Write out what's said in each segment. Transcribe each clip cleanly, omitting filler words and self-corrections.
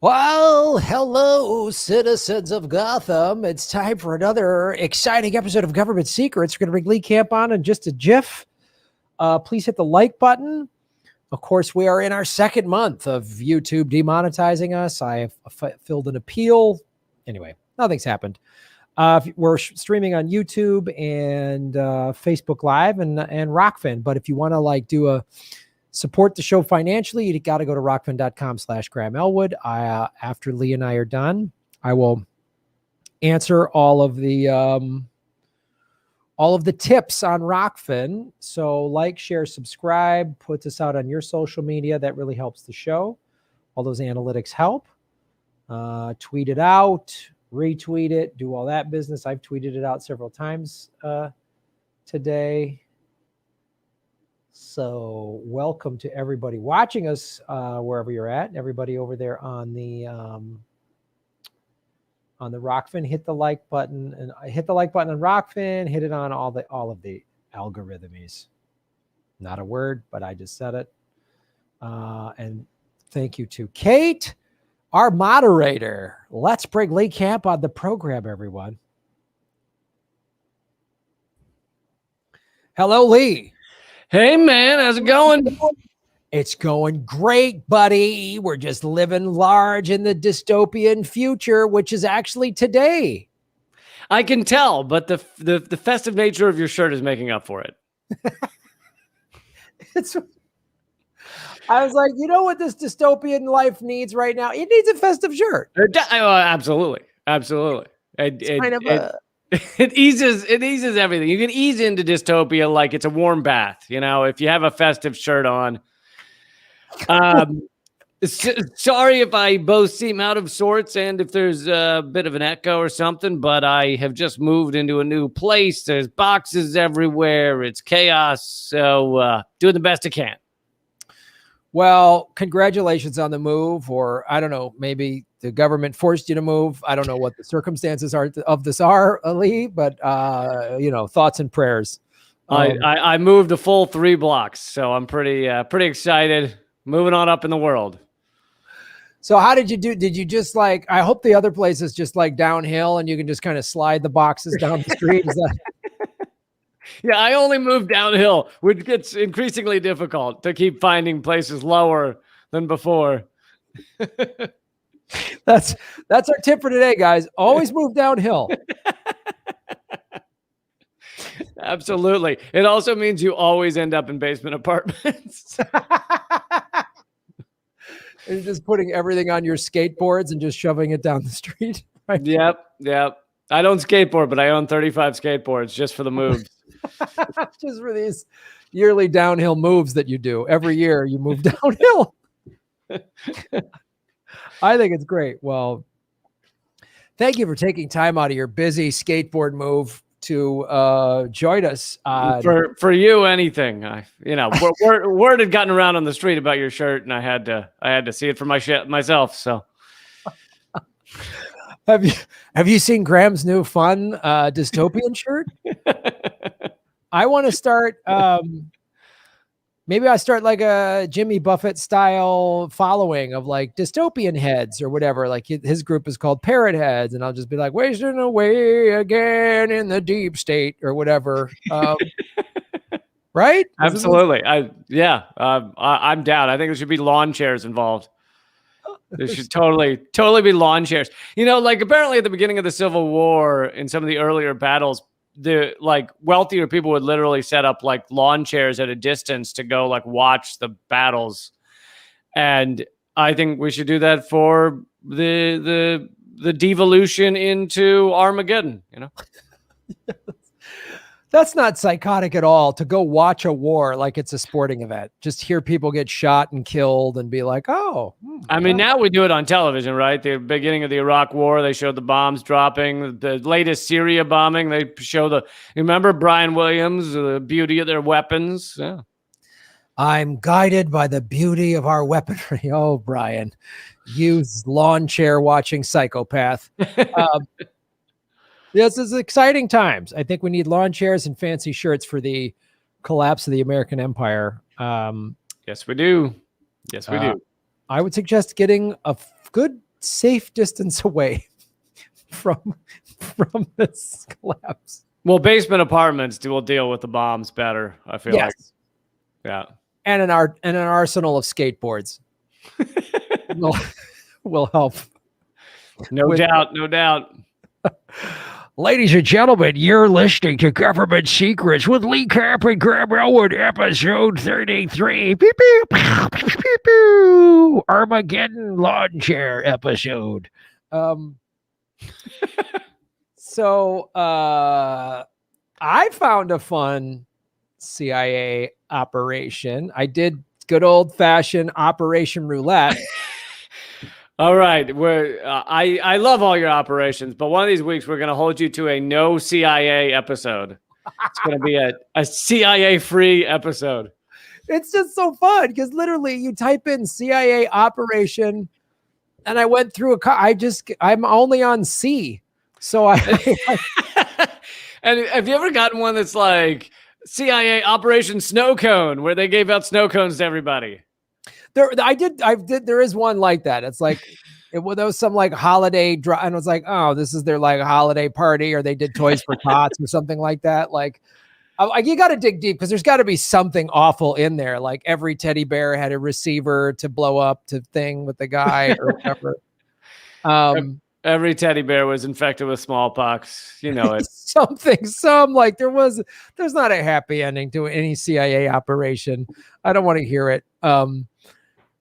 Well, hello, citizens of Gotham. It's time for another exciting episode of Government Secrets. We're going to bring Lee Camp on in just a jiff. Please hit the like button. Of course, we are in our second month of YouTube demonetizing us. I have filled an appeal. Anyway, nothing's happened. We're streaming on YouTube and Facebook Live and Rockfin. But if you want to do a support the show financially, you got to go to rockfin.com/Graham Elwood. After Lee and I are done, I will answer all of the tips on Rockfin. So like, share, subscribe, put this out on your social media. That really helps the show. All those analytics help. Tweet it out, retweet it, do all that business. I've tweeted it out several times today. So welcome to everybody watching us wherever you're at. Everybody over there on the Rockfin, hit the like button, and hit the like button on Rockfin. Hit it on all of the algorithms. Not a word, but I just said it. And thank you to Kate, our moderator. Let's bring Lee Camp on the program, everyone. Hello, Lee. Hey, man, how's it going? It's going great, buddy. We're just living large in the dystopian future, which is actually today. I can tell, but the festive nature of your shirt is making up for it. I was like, you know what this dystopian life needs right now? It needs a festive shirt. Absolutely. It eases everything. You can ease into dystopia like it's a warm bath, if you have a festive shirt on. Sorry if I both seem out of sorts and if there's a bit of an echo or something, but I have just moved into a new place. There's boxes everywhere. It's chaos. So doing the best I can. Well, congratulations on the move, or I don't know, maybe the government forced you to move. I don't know what the circumstances of this are, Ali, but thoughts and prayers. I moved a full 3 blocks, so I'm pretty excited. Moving on up in the world. So how did you do? Did you just I hope the other place is just downhill and you can just kind of slide the boxes down the street? Is that? Yeah, I only moved downhill, which gets increasingly difficult to keep finding places lower than before. That's our tip for today, guys. Always move downhill. Absolutely. It also means you always end up in basement apartments. You're just putting everything on your skateboards and just shoving it down the street. Right? Yep. I don't skateboard, but I own 35 skateboards just for the moves. Just for these yearly downhill moves that you do. Every year you move downhill. I think it's great. Well, thank you for taking time out of your busy skateboard move to join us. For you, anything. Word had gotten around on the street about your shirt, and I had to see it for myself. So, have you seen Graham's new fun dystopian shirt? I want to start. Maybe I start a Jimmy Buffett style following of dystopian heads or whatever. His group is called Parrot Heads, and I'll just be wasting away again in the deep state or whatever. Right? Absolutely. I'm down. I think there should be lawn chairs involved. There should totally be lawn chairs. Apparently at the beginning of the Civil War, in some of the earlier battles, the wealthier people would literally set up lawn chairs at a distance to go watch the battles. And I think we should do that for the devolution into Armageddon, That's not psychotic at all, to go watch a war like it's a sporting event. Just hear people get shot and killed and be now we do it on television, right? The beginning of the Iraq War, they showed the bombs dropping. The latest Syria bombing, they show remember Brian Williams, the beauty of their weapons? Yeah. I'm guided by the beauty of our weaponry. Oh, Brian, you lawn chair watching psychopath. This is exciting times. I think we need lawn chairs and fancy shirts for the collapse of the American empire. Yes, we do. I would suggest getting a good safe distance away from this collapse. Well, basement apartments will deal with the bombs better, I feel like. Yeah. And an arsenal of skateboards will help. No doubt. Ladies and gentlemen, you're listening to Government Secrets with Lee Camp and Graham Elwood, episode 33. Pew, pew, pew, pew, pew, pew. Armageddon lawn chair episode. So I found a fun CIA operation. I did good old-fashioned Operation Roulette. All right, I love all your operations, but one of these weeks we're going to hold you to a no CIA episode. It's going to be a CIA-free episode. It's just so fun because literally you type in CIA operation, and I went through I'm only on C, so and have you ever gotten one that's like CIA Operation Snow Cone, where they gave out snow cones to everybody? I did. There is one like that. It's like there was some like holiday and it was like, oh, this is their like holiday party, or they did Toys for Tots or something like that. Like you got to dig deep because there's got to be something awful in there. Like every teddy bear had a receiver to blow up to thing with the guy or whatever. Every teddy bear was infected with smallpox. You know it. There's not a happy ending to any CIA operation. I don't want to hear it.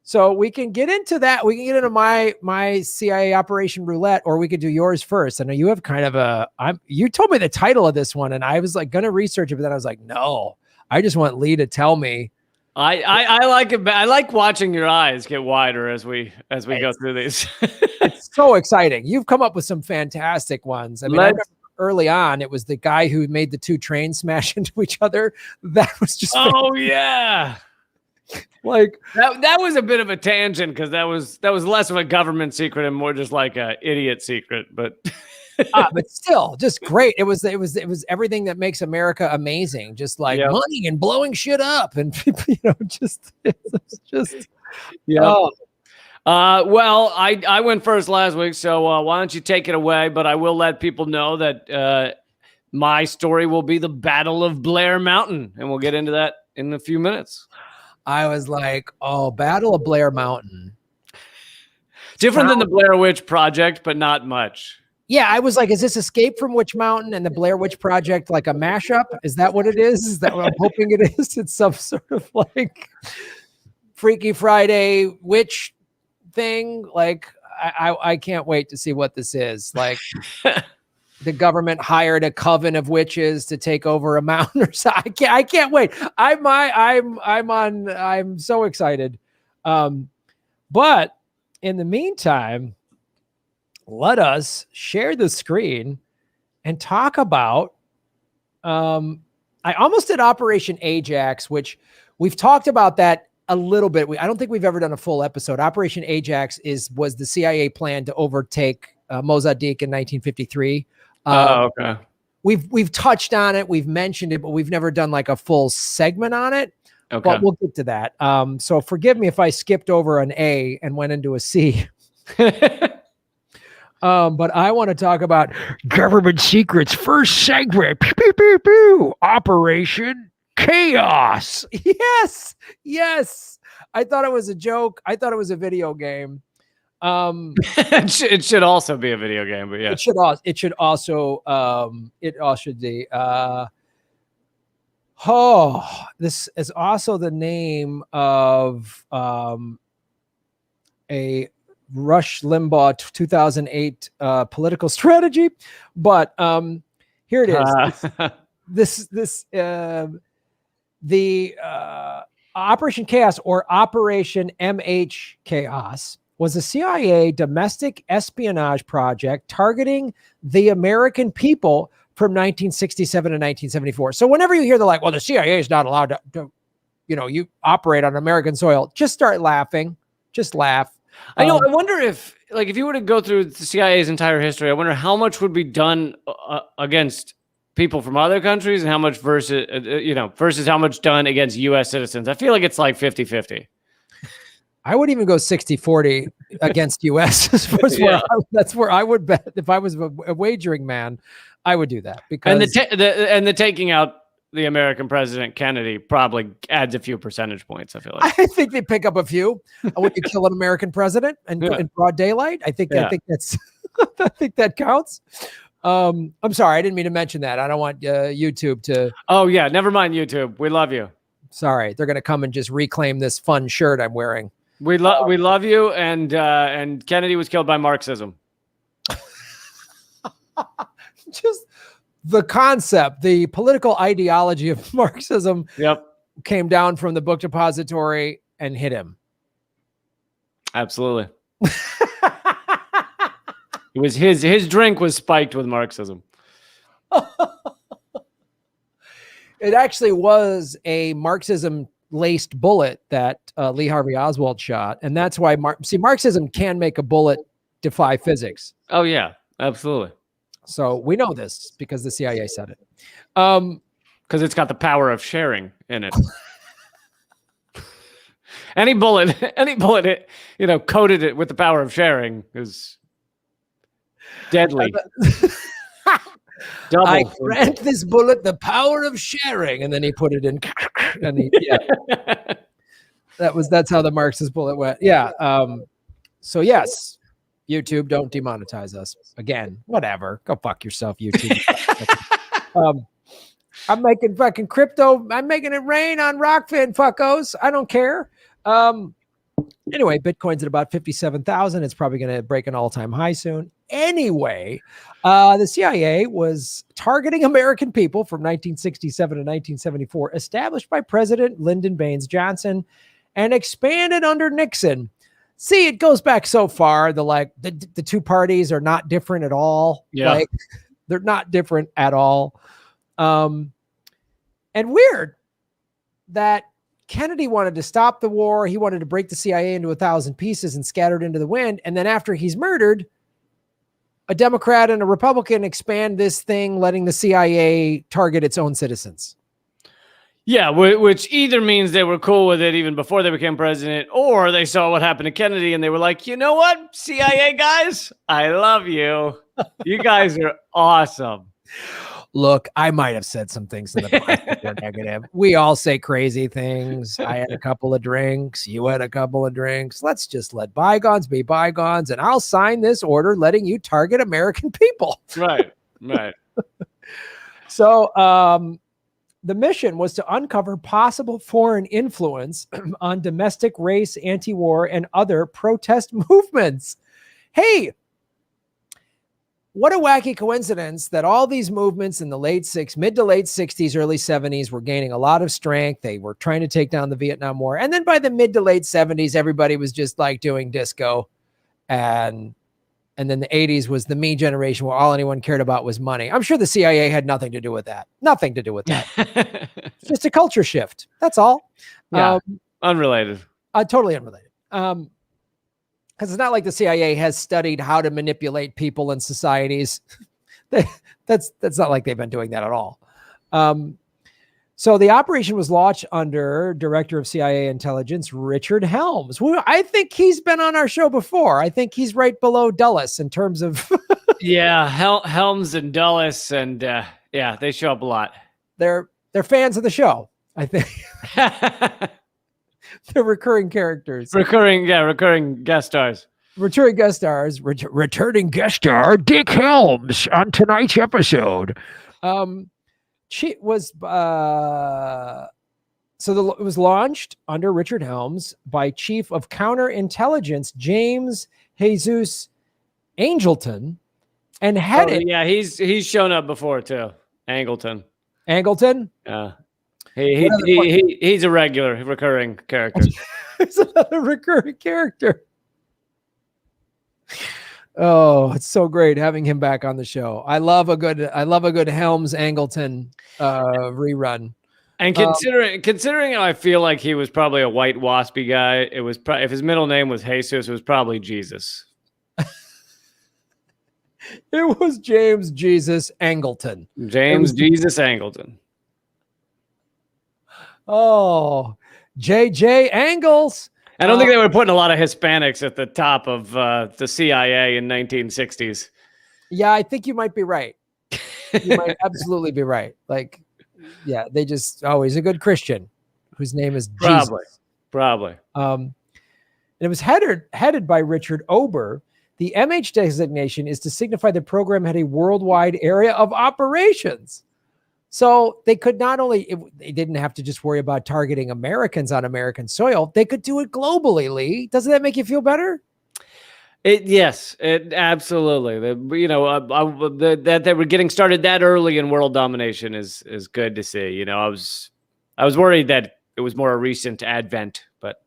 So we can get into that. We can get into my CIA Operation Roulette, or we could do yours first. I know you have kind of you told me the title of this one, and I was like going to research it, but then I was like, no, I just want Lee to tell me. I like it. I like watching your eyes get wider as we go through these. It's so exciting. You've come up with some fantastic ones. I mean, I remember early on, it was the guy who made the two trains smash into each other. That was just yeah. Like that was a bit of a tangent because that was less of a government secret and more just like a idiot secret, but still just great. It was everything that makes America amazing, just like money and blowing shit up and it's just well, I went first last week, so why don't you take it away? But I will let people know that my story will be the Battle of Blair Mountain, and we'll get into that in a few minutes. I was like, oh, Battle of Blair Mountain. Different than the Blair Witch Project, but not much. Yeah, I was like, is this Escape from Witch Mountain and the Blair Witch Project like a mashup? Is that what it is? Is that what I'm hoping it is? It's some sort of like Freaky Friday witch thing. Like, I can't wait to see what this is. Like, the government hired a coven of witches to take over a mountain or something. I can't wait. I'm so excited. But in the meantime, let us share the screen and talk about, I almost did Operation Ajax, which we've talked about that a little bit. I don't think we've ever done a full episode. Operation Ajax was the CIA plan to overtake Mossadegh in 1953. Okay. We've touched on it, we've mentioned it, but we've never done like a full segment on it. Okay. But we'll get to that. So forgive me if I skipped over an A and went into a C. But I want to talk about Government Secrets first segment. Pew, pew, pew, pew. Operation Chaos. Yes. I thought it was a joke. I thought it was a video game. It should also be a video game, but yeah, it should be. This is also the name of a Rush Limbaugh 2008 political strategy, but here it is. The Operation Chaos, or Operation MH Chaos, was a CIA domestic espionage project targeting the American people from 1967 to 1974. So whenever you hear well, the CIA is not allowed to you operate on American soil, just start laughing. Just laugh. I know. I wonder if you were to go through the CIA's entire history, I wonder how much would be done against people from other countries and how much versus how much done against U.S. citizens. I feel like it's like 50-50. I would even go 60-40 against US. As far as that's where I would bet if I was a wagering man. I would do that because and the taking out the American president Kennedy probably adds a few percentage points. I feel like I think they pick up a few when you kill an American president and in broad daylight. I think that's I think that counts. I'm sorry, I didn't mean to mention that. I don't want YouTube to. Oh yeah, never mind YouTube. We love you. Sorry, they're gonna come and just reclaim this fun shirt I'm wearing. We love you, and Kennedy was killed by Marxism. Just the concept, the political ideology of Marxism came down from the book depository and hit him. Absolutely. It was his drink was spiked with Marxism. It actually was a Marxism laced bullet that Lee Harvey Oswald shot. And that's why Marxism can make a bullet defy physics. Oh yeah, absolutely. So we know this because the CIA said it. Because it's got the power of sharing in it. Any bullet, coated it with the power of sharing is deadly. I grant this bullet the power of sharing, and then he put it in, and that's how the Marxist bullet went. Yeah. So yes. YouTube, don't demonetize us again. Whatever. Go fuck yourself, YouTube. I'm making fucking crypto. I'm making it rain on Rockfin, fuckos. I don't care. Anyway, Bitcoin's at about 57,000. It's probably going to break an all-time high soon. Anyway, the CIA was targeting American people from 1967 to 1974, established by President Lyndon Baines Johnson and expanded under Nixon. See, it goes back so far. The two parties are not different at all. Yeah. Like, they're not different at all. And weird that Kennedy wanted to stop the war. He wanted to break the CIA into 1,000 pieces and scatter it into the wind. And then after he's murdered, a Democrat and a Republican expand this thing, letting the CIA target its own citizens. Yeah, which either means they were cool with it even before they became president, or they saw what happened to Kennedy and they were like, you know what, CIA guys, I love you. You guys are awesome. Look, I might have said some things in the past that were negative. We all say crazy things. I had a couple of drinks. You had a couple of drinks. Let's just let bygones be bygones, and I'll sign this order letting you target American people. Right. So, the mission was to uncover possible foreign influence on domestic race, anti-war, and other protest movements. Hey, what a wacky coincidence that all these movements in the mid to late 60s, early 70s were gaining a lot of strength. They were trying to take down the Vietnam War. And then by the mid to late 70s, everybody was just like doing disco. And then the 80s was the me generation where all anyone cared about was money. I'm sure the CIA had nothing to do with that. Nothing to do with that. It's just a culture shift. That's all. Yeah, unrelated. Totally unrelated. Because it's not like the CIA has studied how to manipulate people and societies. That's not like they've been doing that at all. So the operation was launched under Director of CIA Intelligence, Richard Helms. I think he's been on our show before. I think he's right below Dulles in terms of... Yeah, Helms and Dulles, and they show up a lot. They're fans of the show, I think. They're recurring characters. Recurring guest stars. Returning guest stars. Returning guest star Dick Helms on tonight's episode. It was launched under Richard Helms by Chief of Counterintelligence James Jesus Angleton, and headed. Oh, yeah, he's shown up before too. Angleton. Yeah, he's a regular recurring character. He's another recurring character. Oh, it's so great having him back on the show. I love a good Helms Angleton rerun. And considering how I feel like he was probably a white waspy guy, it was if his middle name was Jesus, it was probably Jesus. It was James Jesus Angleton. Jesus Angleton. Oh, JJ Angles. I don't think they were putting a lot of Hispanics at the top of the CIA in 1960s. Yeah, I think you might be right. You might absolutely be right. Like, yeah, they just he's a good Christian whose name is Jesus. Probably. And it was headed by Richard Ober. The MH designation is to signify the program had a worldwide area of operations. So they could they didn't have to just worry about targeting Americans on American soil. They could do it globally, Lee. Doesn't that make you feel better? Yes, it absolutely. That they were getting started that early in world domination is good to see. You know, I was worried that it was more a recent advent, but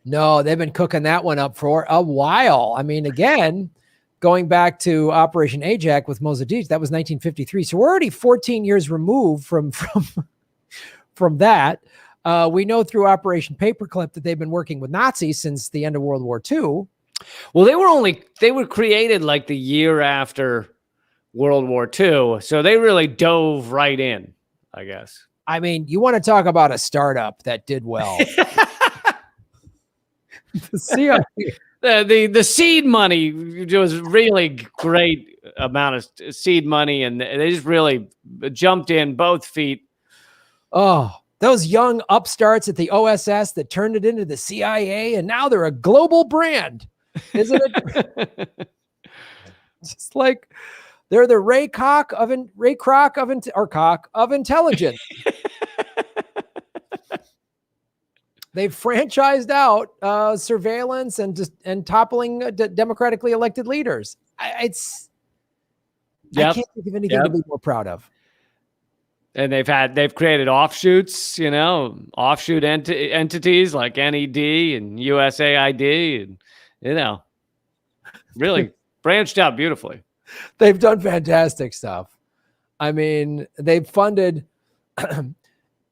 no, they've been cooking that one up for a while. I mean, again, going back to Operation Ajax with Mossadegh, that was 1953. So we're already 14 years removed from that. We know through Operation Paperclip that they've been working with Nazis since the end of World War II. Well, they were created like the year after World War II. So they really dove right in, I guess. I mean, you want to talk about a startup that did well. The seed money was really great amount of seed money, and they just really jumped in both feet. Oh, those young upstarts at the OSS that turned it into the CIA, and now they're a global brand, isn't it? Just like they're the Ray Kroc of intelligence. They've franchised out surveillance and toppling democratically elected leaders. I can't think of anything to be more proud of. And they've created offshoots, offshoot entities like NED and USAID, and really branched out beautifully. They've done fantastic stuff. I mean, they've funded.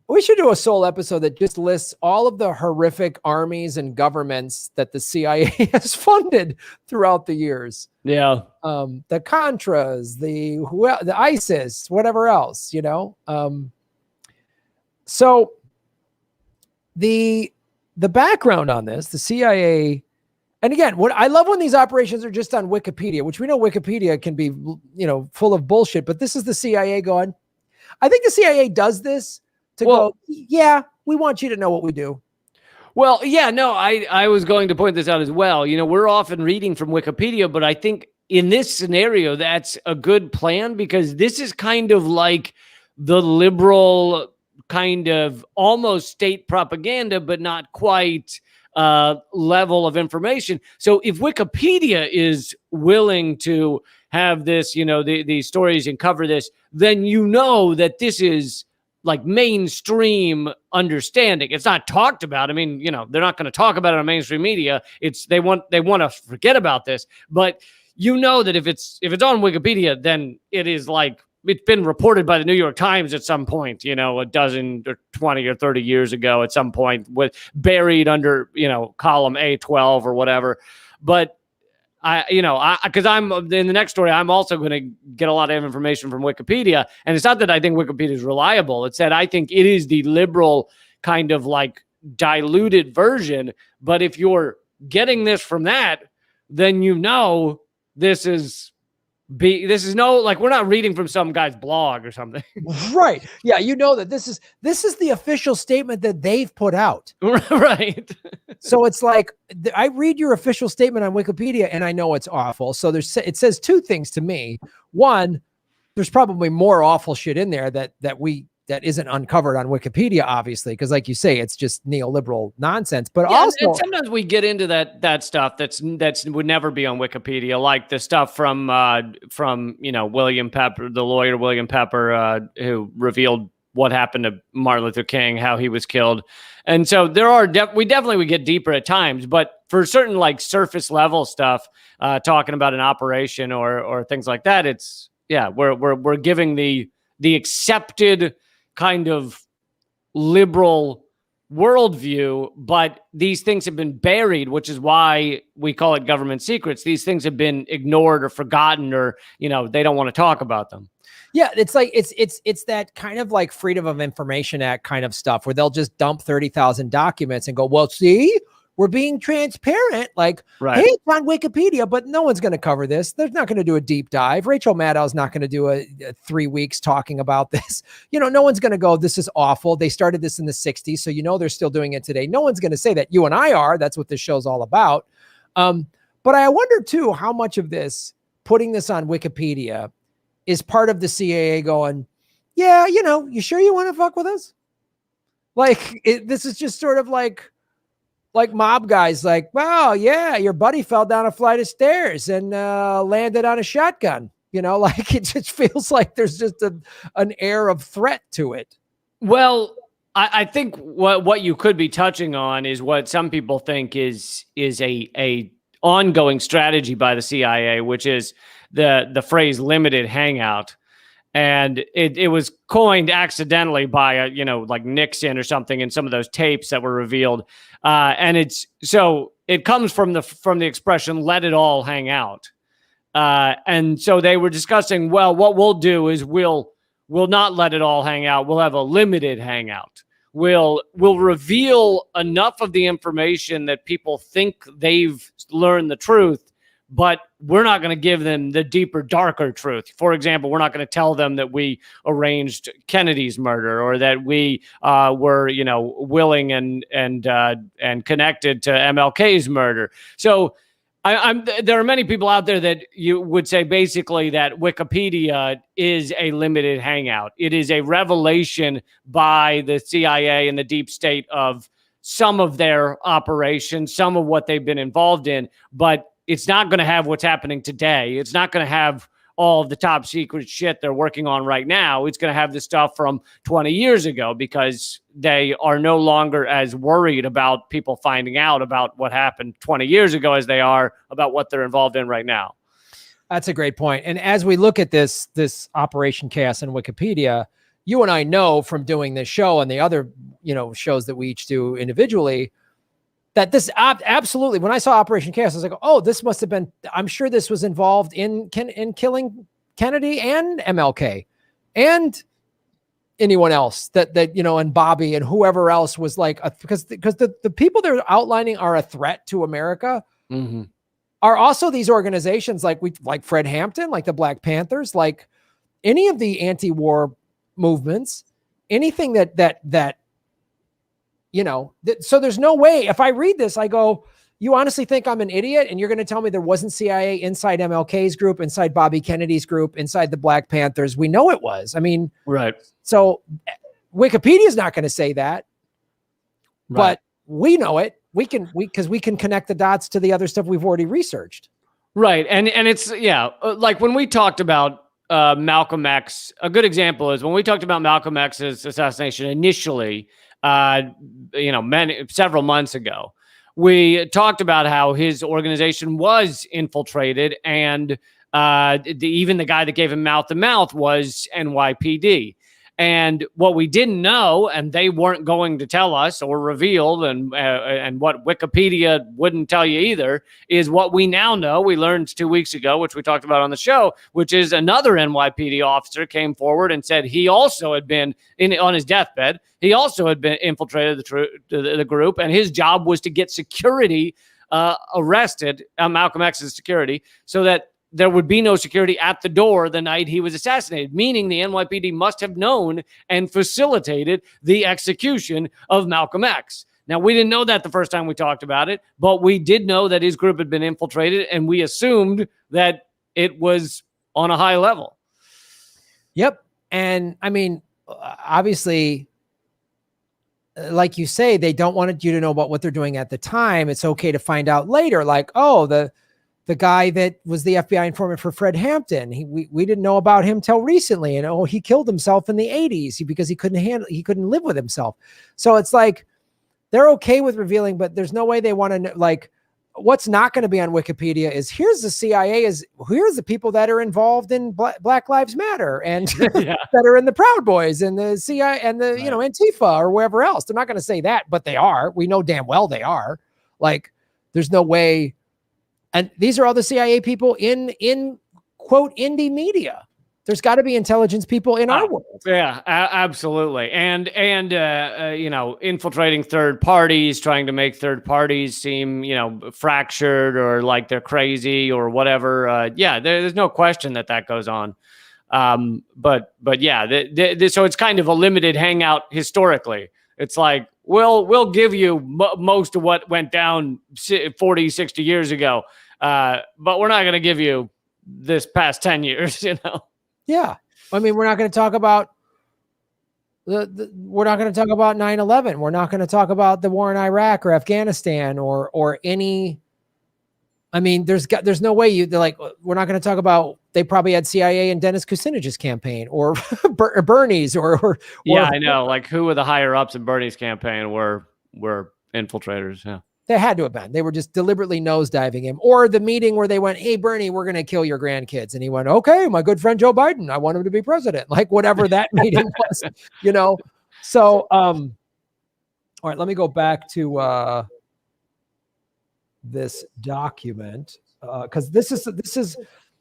We should do a sole episode that just lists all of the horrific armies and governments that the CIA has funded throughout the years. Yeah. The Contras, the ISIS, whatever else, So the background on this, the CIA, and again, what I love when these operations are just on Wikipedia, which we know Wikipedia can be, full of bullshit, but this is the CIA going, I think the CIA does this to go, yeah, we want you to know what we do. Well, yeah, no, I was going to point this out as well. We're often reading from Wikipedia, but I think in this scenario, that's a good plan because this is kind of like the liberal kind of almost state propaganda, but not quite level of information. So if Wikipedia is willing to have this, these stories and cover this, then that this is like mainstream understanding. It's not talked about. I mean, they're not going to talk about it on mainstream media. They want to forget about this. But that if it's on Wikipedia, then it is like it's been reported by the New York Times at some point, a dozen or 20 or 30 years ago at some point, with buried under, column A12 or whatever. But because I'm in the next story, I'm also going to get a lot of information from Wikipedia. And it's not that I think Wikipedia is reliable. It's that I think it is the liberal kind of like diluted version. But if you're getting this from that, then this is we're not reading from some guy's blog or something. Right. Yeah. That this is the official statement that they've put out. Right. So it's like, I read your official statement on Wikipedia and I know it's awful. So it says two things to me. One, there's probably more awful shit in there that isn't uncovered on Wikipedia, obviously, because like you say, it's just neoliberal nonsense. But also, and sometimes we get into that stuff that's would never be on Wikipedia, like the stuff from William Pepper, the lawyer William Pepper, who revealed what happened to Martin Luther King, how he was killed. And so we definitely would get deeper at times, but for certain like surface level stuff, talking about an operation or things like that, we're giving the accepted kind of liberal worldview, but these things have been buried, which is why we call it government secrets. These things have been ignored or forgotten, or they don't want to talk about them. Yeah, it's like it's that kind of like Freedom of Information Act kind of stuff where they'll just dump 30,000 documents and go, well, see, we're being transparent. Like, Right. hey, it's on Wikipedia, but no one's going to cover this. They're not going to do a deep dive. Rachel Maddow's not going to do a 3 weeks talking about this. No one's going to go, this is awful. They started this in the 60s, so they're still doing it today. No one's going to say that. You and I are. That's what this show's all about. But I wonder, too, how much of this, putting this on Wikipedia, is part of the CIA going, yeah, you sure you want to fuck with us? Like, this is just sort of like mob guys, like, wow, yeah, your buddy fell down a flight of stairs and landed on a shotgun. Like, it just feels like there's just an air of threat to it. Well, I think what you could be touching on is what some people think is a ongoing strategy by the CIA, which is the phrase limited hangout. And it was coined accidentally by like Nixon or something in some of those tapes that were revealed. And it comes from the expression "let it all hang out." And so they were discussing, well, what we'll do is we'll not let it all hang out. We'll have a limited hangout. We'll reveal enough of the information that people think they've learned the truth, but we're not going to give them the deeper, darker truth. For example, we're not going to tell them that we arranged Kennedy's murder or that we were, willing and connected to MLK's murder. So there are many people out there that you would say basically that Wikipedia is a limited hangout. It is a revelation by the CIA and the deep state of some of their operations, some of what they've been involved in, but it's not going to have what's happening today. It's not going to have all of the top secret shit they're working on right now. It's going to have the stuff from 20 years ago because they are no longer as worried about people finding out about what happened 20 years ago as they are about what they're involved in right now. That's a great point. And as we look at this Operation Chaos in Wikipedia, you and I know from doing this show and the other, shows that we each do individually, that this absolutely, when I saw Operation Chaos, I was like, oh, this must have been, I'm sure this was involved in killing Kennedy and MLK and anyone else that and Bobby and whoever else was like, because the people they're outlining are a threat to America are also these organizations like Fred Hampton, like the Black Panthers, like any of the anti-war movements, anything that so there's no way if I read this, I go, you honestly think I'm an idiot and you're going to tell me there wasn't CIA inside MLK's group, inside Bobby Kennedy's group, inside the Black Panthers? We know it was. I mean, right. So Wikipedia is not going to say that, right. But we know it. Because we can connect the dots to the other stuff we've already researched. Right. And it's, like when we talked about Malcolm X, a good example is when we talked about Malcolm X's assassination initially, several months ago, we talked about how his organization was infiltrated and even the guy that gave him mouth to mouth was NYPD. And what we didn't know, and they weren't going to tell us or reveal, and what Wikipedia wouldn't tell you either, is what we now know. We learned 2 weeks ago, which we talked about on the show, which is another NYPD officer came forward and said he also had been on his deathbed. He also had been infiltrated the group, and his job was to get security arrested, Malcolm X's security, so that there would be no security at the door the night he was assassinated, meaning the NYPD must have known and facilitated the execution of Malcolm X. Now, we didn't know that the first time we talked about it, but we did know that his group had been infiltrated, and we assumed that it was on a high level. Yep. And I mean, obviously, like you say, they don't want you to know about what they're doing at the time. It's okay to find out later, like, oh, the guy that was the FBI informant for Fred Hampton, we didn't know about him till recently, and he killed himself in the 80s because he couldn't live with himself. So it's like they're okay with revealing, but there's no way they want to know. Like, what's not going to be on Wikipedia is here's the CIA, here's the people that are involved in Black Lives Matter and that are in the Proud Boys and the CIA and the Antifa or wherever else. They're not going to say that, but they are. We know damn well they are. Like, there's no way. And these are all the CIA people in quote indie media. There's got to be intelligence people in our world. Yeah, absolutely. And infiltrating third parties, trying to make third parties seem, fractured or like they're crazy or whatever. There's no question that goes on. But yeah, so it's kind of a limited hangout historically. It's like, we'll give you most of what went down 40, 60 years ago. But we're not going to give you this past 10 years, Yeah. I mean, we're not going to talk about we're not going to talk about 9/11. We're not going to talk about the war in Iraq or Afghanistan or any. I mean, there's no way they're like, we're not going to talk about, they probably had CIA and Dennis Kucinich's campaign or Bernie's or yeah, I know. Like, who were the higher ups in Bernie's campaign were infiltrators. Yeah. They had to have been. They were just deliberately nosediving him. Or the meeting where they went, hey, Bernie, we're going to kill your grandkids. And he went, okay, my good friend Joe Biden, I want him to be president. Like, whatever that meeting was, So, all right, let me go back to this document because this is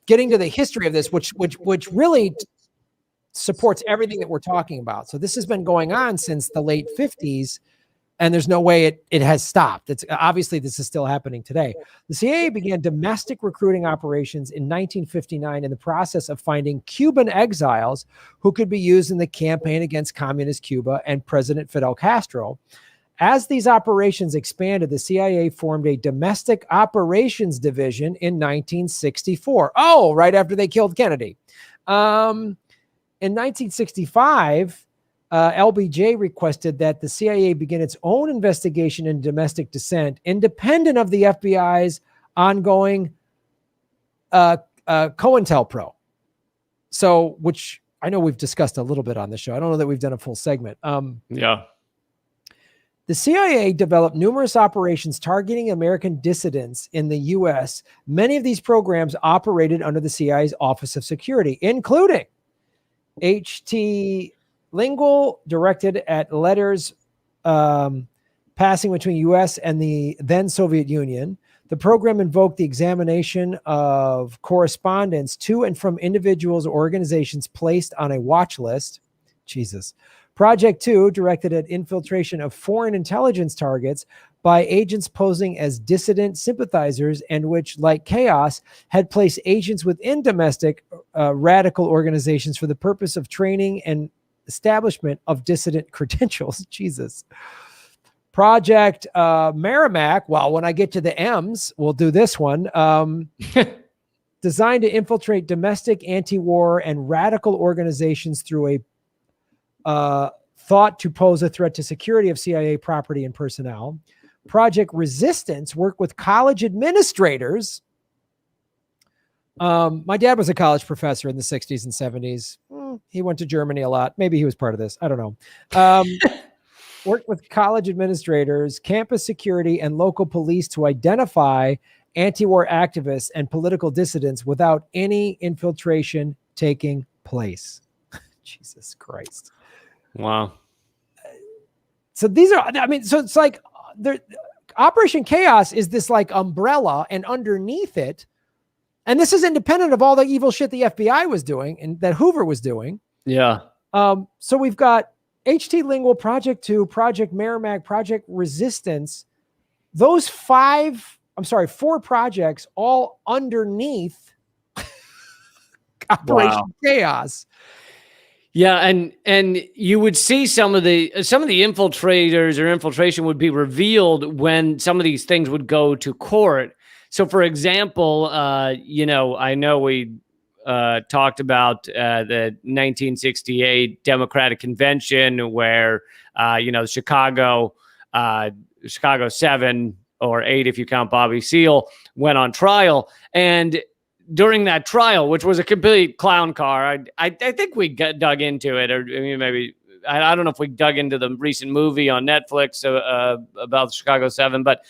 getting to the history of this, which really supports everything that we're talking about. So this has been going on since the late 50s. And there's no way it has stopped. It's obviously this is still happening today. The CIA began domestic recruiting operations in 1959 in the process of finding Cuban exiles who could be used in the campaign against communist Cuba and President Fidel Castro. As these operations expanded, the CIA formed a domestic operations division in 1964. Oh, right after they killed Kennedy. In 1965, LBJ requested that the CIA begin its own investigation into domestic dissent, independent of the FBI's ongoing COINTELPRO. So, which I know we've discussed a little bit on the show. I don't know that we've done a full segment. Yeah. The CIA developed numerous operations targeting American dissidents in the U.S. Many of these programs operated under the CIA's Office of Security, including H.T. Lingual, directed at letters passing between U.S. and the then Soviet Union. The program invoked the examination of correspondence to and from individuals or organizations placed on a watch list. Jesus. Project 2, directed at infiltration of foreign intelligence targets by agents posing as dissident sympathizers and which, like chaos, had placed agents within domestic radical organizations for the purpose of training and establishment of dissident credentials. Jesus. Project Merrimack. Well, when I get to the M's, we'll do this one. Designed to infiltrate domestic anti-war and radical organizations through a thought to pose a threat to security of CIA property and personnel. Project Resistance worked with college administrators. My dad was a college professor in the 60s and 70s. He went to Germany a lot. Maybe he was part of this. I don't know. Worked with college administrators, campus security, and local police to identify anti-war activists and political dissidents without any infiltration taking place. Jesus Christ. Wow. So these are, so it's like Operation Chaos is this like umbrella, and underneath it, and this is independent of all the evil shit the FBI was doing and that Hoover was doing. Yeah. So we've got HT Lingual, Project 2, Project Merrimack, Project Resistance. Those four projects all underneath Operation Chaos. Yeah, and you would see some of the infiltrators or infiltration would be revealed when some of these things would go to court. So, for example, I know we talked about the 1968 Democratic Convention where, Chicago 7 or 8, if you count Bobby Seale, went on trial. And during that trial, which was a complete clown car, I think we dug into it, or maybe I don't know if we dug into the recent movie on Netflix about the Chicago 7, but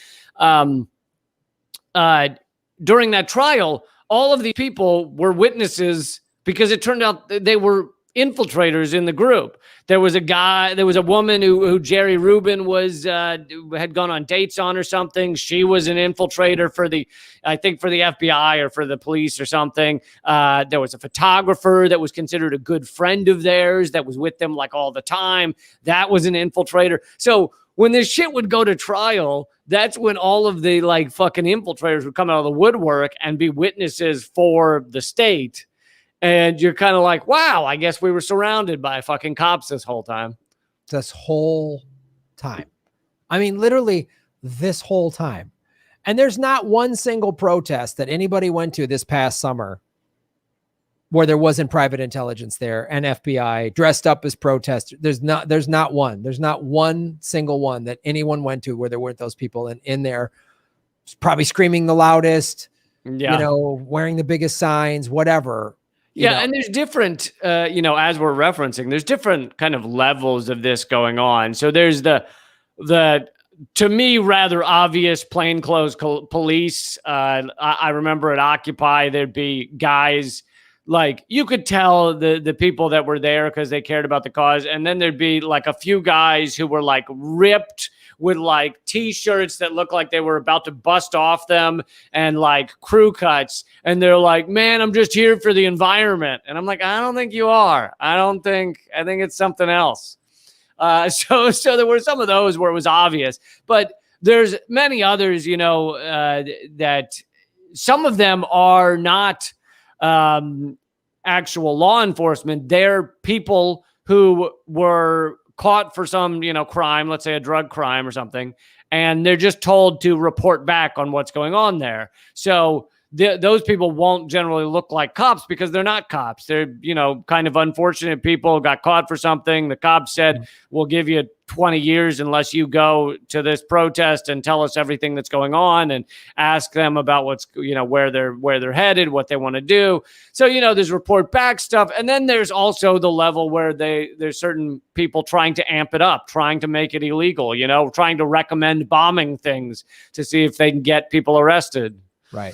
during that trial, all of these people were witnesses because it turned out they were infiltrators in the group. There was a woman who Jerry Rubin had gone on dates on or something. She was an infiltrator for the FBI or for the police or something. There was a photographer that was considered a good friend of theirs that was with them like all the time. That was an infiltrator. So when this shit would go to trial, that's when all of the like fucking infiltrators would come out of the woodwork and be witnesses for the state. And you're kind of like, wow, I guess we were surrounded by fucking cops this whole time. This whole time. I mean, literally this whole time. And there's not one single protest that anybody went to this past summer where there wasn't private intelligence there and FBI dressed up as protesters. There's not one single one that anyone went to where there weren't those people in there probably screaming the loudest, wearing the biggest signs, whatever. Yeah, and there's different, as we're referencing, there's different kind of levels of this going on. So there's the to me, rather obvious plainclothes police. I remember at Occupy, there'd be guys, like you could tell the people that were there because they cared about the cause. And then there'd be like a few guys who were like ripped with like t-shirts that look like they were about to bust off them and like crew cuts. And they're like, man, I'm just here for the environment. And I'm like, I don't think you are. I think it's something else. So there were some of those where it was obvious, but there's many others, that some of them are not actual law enforcement. They're people who were caught for some, crime, let's say a drug crime or something, and they're just told to report back on what's going on there. So those people won't generally look like cops because they're not cops. They're, kind of unfortunate people, got caught for something. The cops said, we'll give you 20 years unless you go to this protest and tell us everything that's going on and ask them about what's, where they're headed, what they want to do. So, there's report back stuff. And then there's also the level where there's certain people trying to amp it up, trying to make it illegal, trying to recommend bombing things to see if they can get people arrested. Right.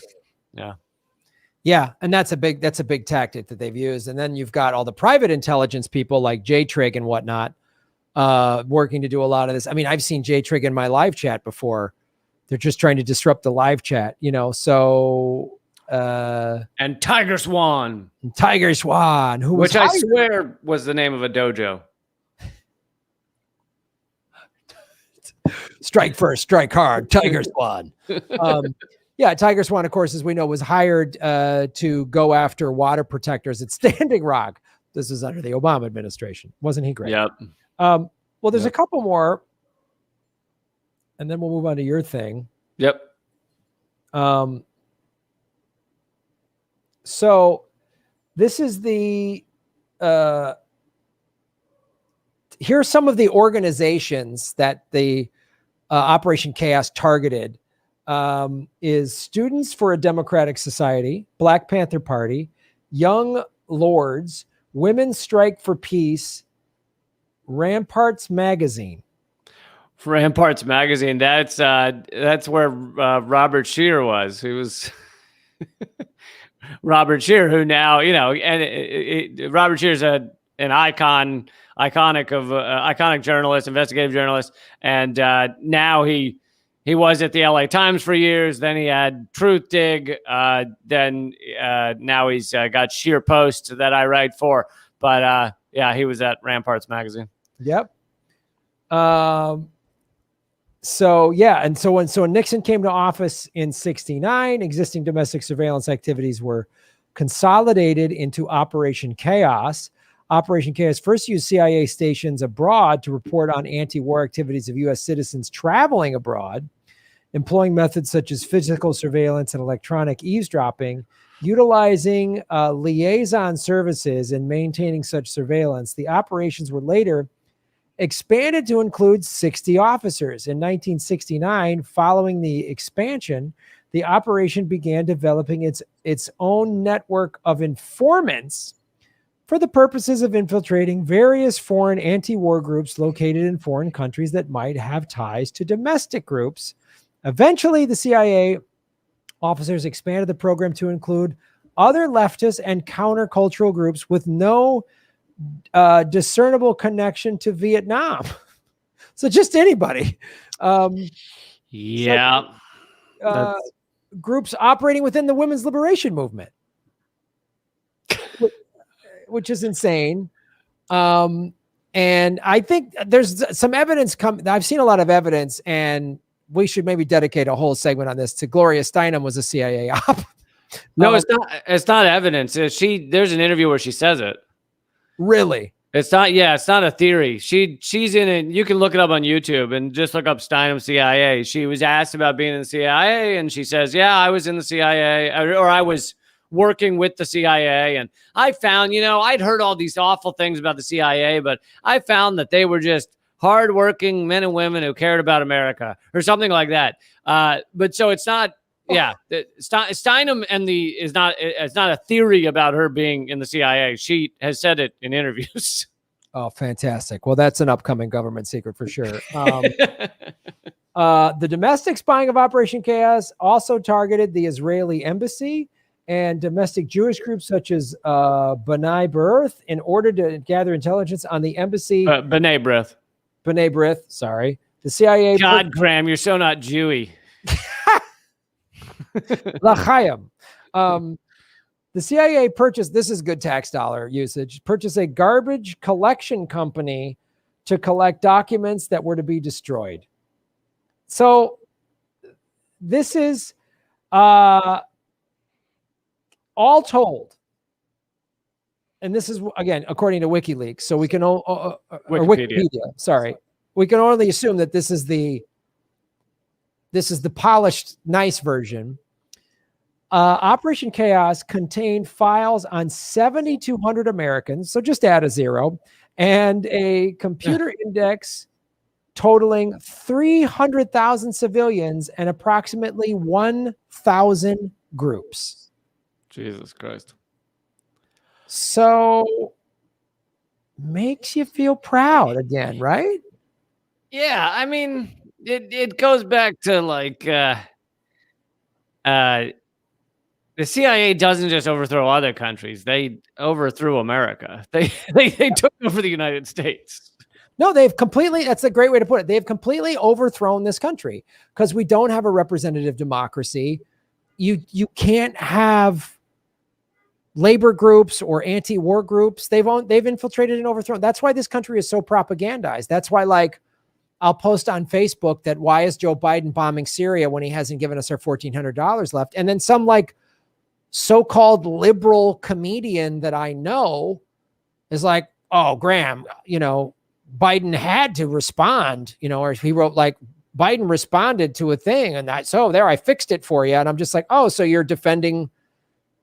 Yeah. Yeah. And that's a big tactic that they've used. And then you've got all the private intelligence people like J-Trig and whatnot, working to do a lot of this. I mean, I've seen J-Trig in my live chat before. They're just trying to disrupt the live chat, so. And Tiger Swan, which I swear was the name of a dojo. Strike first, strike hard, Tiger Swan. Yeah, Tiger Swan, of course, as we know, was hired to go after water protectors at Standing Rock. This is under the Obama administration. Wasn't he great? Yep. Well, there's a couple more, and then we'll move on to your thing. Yep. So this is the here's some of the organizations that the Operation Chaos targeted. Is Students for a Democratic Society, Black Panther Party, Young Lords, Women's Strike for Peace, Ramparts Magazine. Ramparts Magazine. That's where Robert Scheer was. He was Robert Scheer, who now Robert Scheer's an iconic journalist, investigative journalist, and now he was at the LA Times for years. Then he had Truth Dig. Then now he's got Scheer Post that I write for. But he was at Ramparts Magazine. Yep. So when Nixon came to office in '69, existing domestic surveillance activities were consolidated into Operation Chaos. Operation Chaos first used CIA stations abroad to report on anti-war activities of U.S. citizens traveling abroad, employing methods such as physical surveillance and electronic eavesdropping. Utilizing liaison services and maintaining such surveillance, the operations were later expanded to include 60 officers. In 1969, following the expansion, the operation began developing its own network of informants for the purposes of infiltrating various foreign anti-war groups located in foreign countries that might have ties to domestic groups. Eventually, the CIA officers expanded the program to include other leftist and countercultural groups with no discernible connection to Vietnam. So just anybody. Yeah. Groups operating within the women's liberation movement, which is insane. And I think there's some evidence I've seen a lot of evidence, and we should maybe dedicate a whole segment on this to Gloria Steinem was a CIA op. No, it's not. It's not evidence. There's an interview where she says it. Really? It's not. Yeah, it's not a theory. She's in it. You can look it up on YouTube and just look up Steinem CIA. She was asked about being in the CIA, and she says, "Yeah, I was in the CIA, or I was working with the CIA, and I found, I'd heard all these awful things about the CIA, but I found that they were just hardworking men and women who cared about America," or something like that. But so it's not. Yeah, Steinem it's not a theory about her being in the CIA. She has said it in interviews. Oh, fantastic. Well, that's an upcoming government secret for sure. The domestic spying of Operation Chaos also targeted the Israeli embassy and domestic Jewish groups such as B'nai B'rith in order to gather intelligence on the embassy. B'nai B'rith. B'nai B'rith, sorry. The CIA. God, Graham, you're so not Jewy. L'chaim. The CIA purchased, this is good tax dollar usage, purchased a garbage collection company to collect documents that were to be destroyed. So this is all told. And this is, again, according to WikiLeaks. So we can, or Wikipedia, sorry. We can only assume that this is the polished, nice version. Operation Chaos contained files on 7,200 Americans, so just add a zero, and a computer index totaling 300,000 civilians and approximately 1,000 groups. Jesus Christ. So makes you feel proud again, right? Yeah, I mean, it goes back to like the CIA doesn't just overthrow other countries; they overthrew America. They took over the United States. No, they've completely. That's a great way to put it. They've completely overthrown this country because we don't have a representative democracy. You can't have labor groups or anti-war groups. They've infiltrated and overthrown. That's why this country is so propagandized. That's why, like, I'll post on Facebook that why is Joe Biden bombing Syria when he hasn't given us our $1,400 left? And then some like so-called liberal comedian that I know is like, oh, Graham, Biden had to respond, or he wrote like Biden responded to a thing and there I fixed it for you. And I'm just like, oh, so you're defending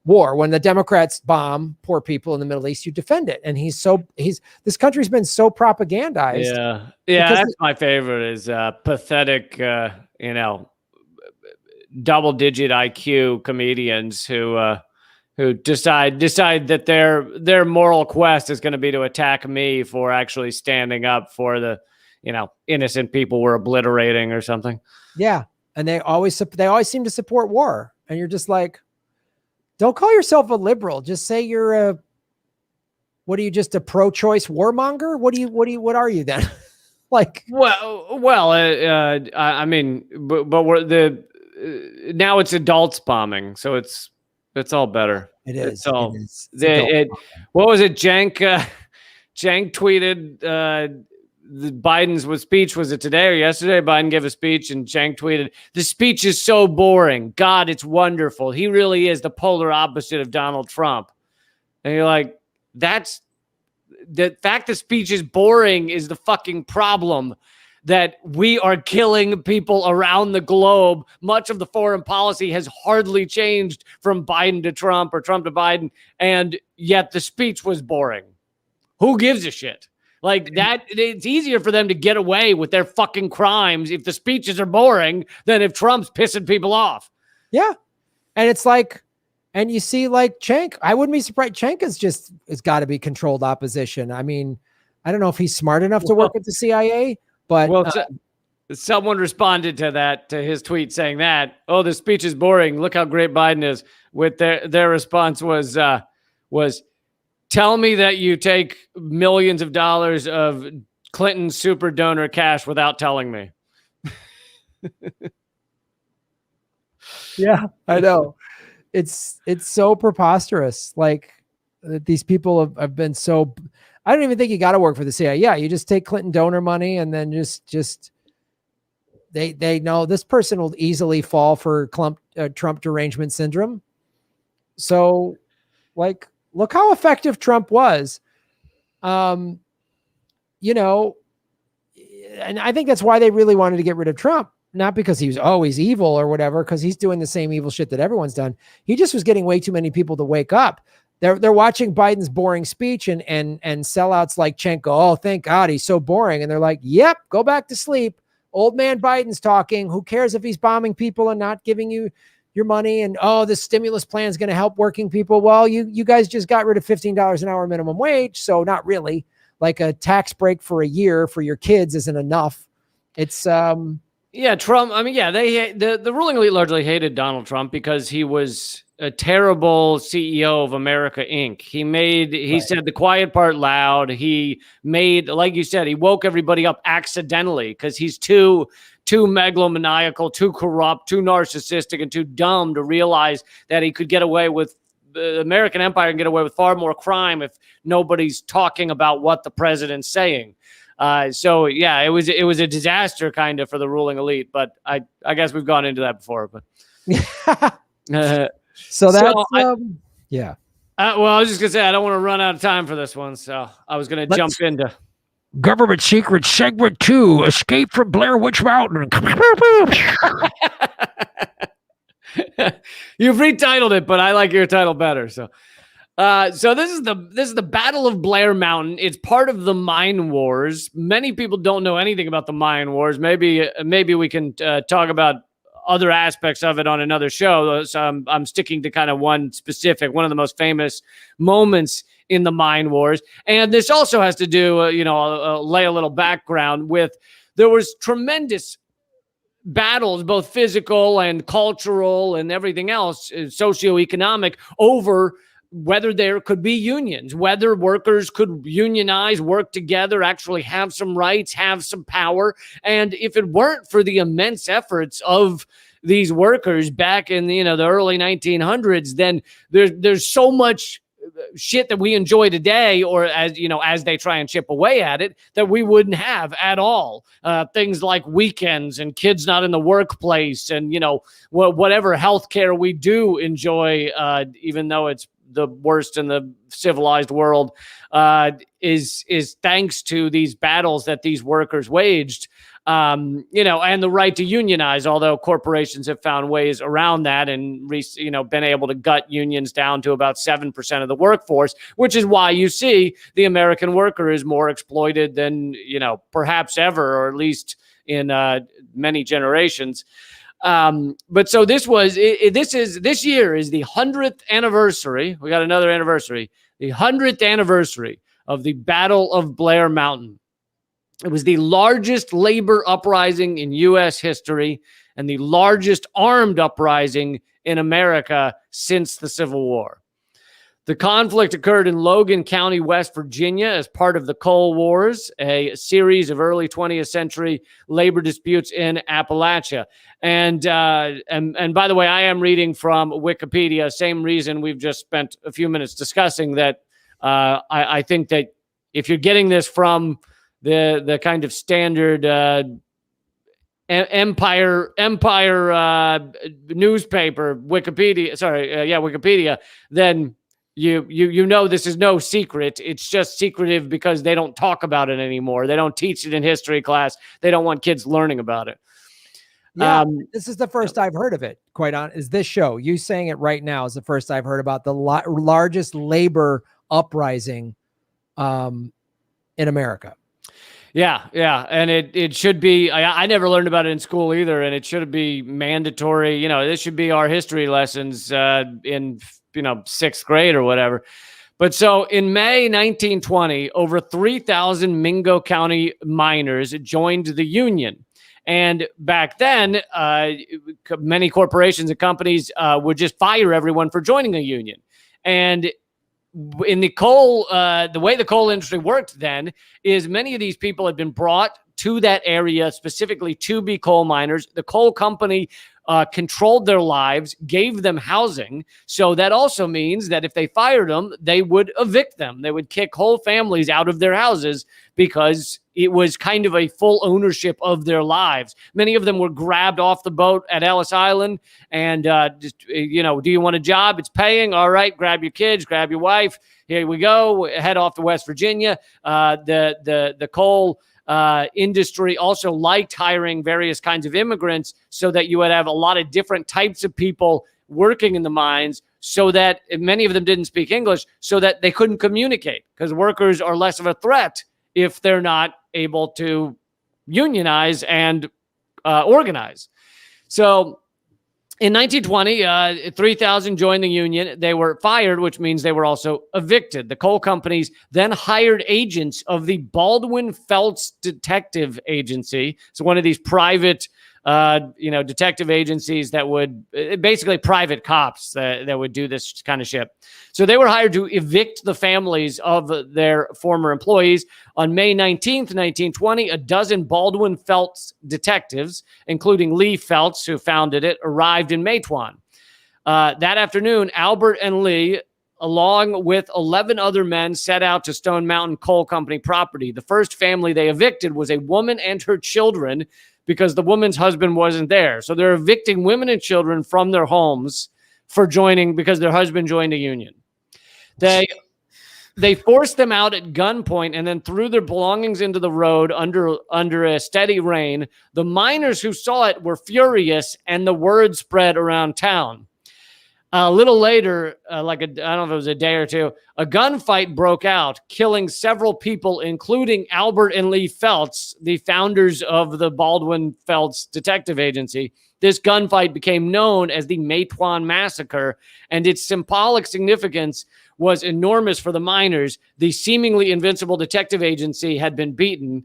war. When the Democrats bomb poor people in the Middle East, you defend it. And this country's been so propagandized. Yeah. That's my favorite is pathetic, double-digit IQ comedians who decide that their moral quest is going to be to attack me for actually standing up for the innocent people we're obliterating or something. Yeah, and they always seem to support war, and you're just like, don't call yourself a liberal. Just say you're what are you, just a pro-choice warmonger? What are you then? Like, I mean, but we're now it's adults bombing, so it's all better. It is. It's all, what was it? Jank tweeted the Biden's speech. Was it today or yesterday? Biden gave a speech and Jank tweeted, "The speech is so boring. God, it's wonderful. He really is the polar opposite of Donald Trump." And you're like, that's the fact the speech is boring is the fucking problem. That we are killing people around the globe. Much of the foreign policy has hardly changed from Biden to Trump or Trump to Biden, and yet the speech was boring. Who gives a shit? Like that, it's easier for them to get away with their fucking crimes if the speeches are boring than if Trump's pissing people off. Yeah. And it's like, and you see like Cenk, I wouldn't be surprised. Cenk it's got to be controlled opposition. I mean, I don't know if he's smart enough to work at the CIA. But someone responded to his tweet saying that, oh, the speech is boring. Look how great Biden is. With their response was Tell me that you take millions of dollars of Clinton super donor cash without telling me. Yeah, I know. It's so preposterous. Like these people have been so. I don't even think you got to work for the CIA. Yeah, you just take Clinton donor money and then just they know this person will easily fall for Trump derangement syndrome. So, like, look how effective Trump was. You know, and I think that's why they really wanted to get rid of Trump. Not because he was always evil or whatever, because he's doing the same evil shit that everyone's done. He just was getting way too many people to wake up. They're watching Biden's boring speech and sellouts like Chenko. Oh, thank God he's so boring. And they're like, yep, go back to sleep. Old man Biden's talking. Who cares if he's bombing people and not giving you your money? And oh, the stimulus plan is going to help working people. Well, you guys just got rid of $15 an hour minimum wage, so not really. Like a tax break for a year for your kids isn't enough. It's yeah, Trump. I mean, yeah, the ruling elite largely hated Donald Trump because he was a terrible CEO of America Inc. He said the quiet part loud. He made, like you said, he woke everybody up accidentally because he's too megalomaniacal, too corrupt, too narcissistic, and too dumb to realize that he could get away with the American empire and get away with far more crime if nobody's talking about what the president's saying. So yeah, it was a disaster kind of for the ruling elite, but I guess we've gone into that before, but so that's yeah. Well, I was just gonna say I don't want to run out of time for this one, so I was gonna jump into Government Secret Segment 2: Escape from Blair Witch Mountain. You've retitled it, but I like your title better. So this is the Battle of Blair Mountain. It's part of the Mine Wars. Many people don't know anything about the Mine Wars. Maybe we can talk about other aspects of it on another show. So I'm sticking to kind of one of the most famous moments in the Mine Wars. And this also has to do, lay a little background with, there was tremendous battles, both physical and cultural and everything else, socioeconomic, over whether there could be unions, whether workers could unionize, work together, actually have some rights, have some power. And if it weren't for the immense efforts of these workers back in the early 1900s, then there's so much shit that we enjoy today, or as they try and chip away at it, that we wouldn't have at all. Things like weekends and kids not in the workplace, and whatever healthcare we do enjoy, even though it's the worst in the civilized world, is thanks to these battles that these workers waged. And the right to unionize, although corporations have found ways around that and, been able to gut unions down to about 7% of the workforce, which is why you see the American worker is more exploited than, perhaps ever, or at least in many generations. But so this year is the 100th anniversary. We got another anniversary, the 100th anniversary of the Battle of Blair Mountain. It was the largest labor uprising in U.S. history and the largest armed uprising in America since the Civil War. The conflict occurred in Logan County, West Virginia, as part of the Coal Wars, a series of early 20th century labor disputes in Appalachia. And by the way, I am reading from Wikipedia, same reason we've just spent a few minutes discussing that. I think that if you're getting this from the kind of standard empire newspaper, Wikipedia, then you know this is no secret. It's just secretive because they don't talk about it anymore. They don't teach it in history class. They don't want kids learning about it. Yeah, this is the first I've heard of it. Quite honest, is this show, you saying it right now, is the first I've heard about the largest labor uprising in America. Yeah. And it should be, I never learned about it in school either, and it should be mandatory. This should be our history lessons in, sixth grade or whatever. But so in May 1920, over 3,000 Mingo County miners joined the union. And back then, many corporations and companies would just fire everyone for joining a union. And in the coal, the way the coal industry worked then is many of these people had been brought to that area specifically to be coal miners. The coal company controlled their lives, gave them housing. So that also means that if they fired them, they would evict them. They would kick whole families out of their houses because it was kind of a full ownership of their lives. Many of them were grabbed off the boat at Ellis Island and just, you know, do you want a job? It's paying. All right, grab your kids, grab your wife. Here we go. Head off to West Virginia. The coal industry also liked hiring various kinds of immigrants so that you would have a lot of different types of people working in the mines, so that many of them didn't speak English, so that they couldn't communicate, because workers are less of a threat if they're not able to unionize and organize. So in 1920, 3,000 joined the union. They were fired, which means they were also evicted. The coal companies then hired agents of the Baldwin Felts Detective Agency. So one of these private, detective agencies that would basically private cops that would do this kind of shit. So they were hired to evict the families of their former employees. On May 19th, 1920, a dozen Baldwin Felts detectives, including Lee Felts, who founded it, arrived in Matewan. That afternoon, Albert and Lee, along with 11 other men, set out to Stone Mountain Coal Company property. The first family they evicted was a woman and her children, because the woman's husband wasn't there. So they're evicting women and children from their homes for joining, because their husband joined a union. They forced them out at gunpoint and then threw their belongings into the road under a steady rain. The miners who saw it were furious, and the word spread around town. A little later, I don't know if it was a day or two, a gunfight broke out, killing several people, including Albert and Lee Felts, the founders of the Baldwin Felts Detective Agency. This gunfight became known as the Matewan Massacre, and its symbolic significance was enormous for the miners. The seemingly invincible detective agency had been beaten.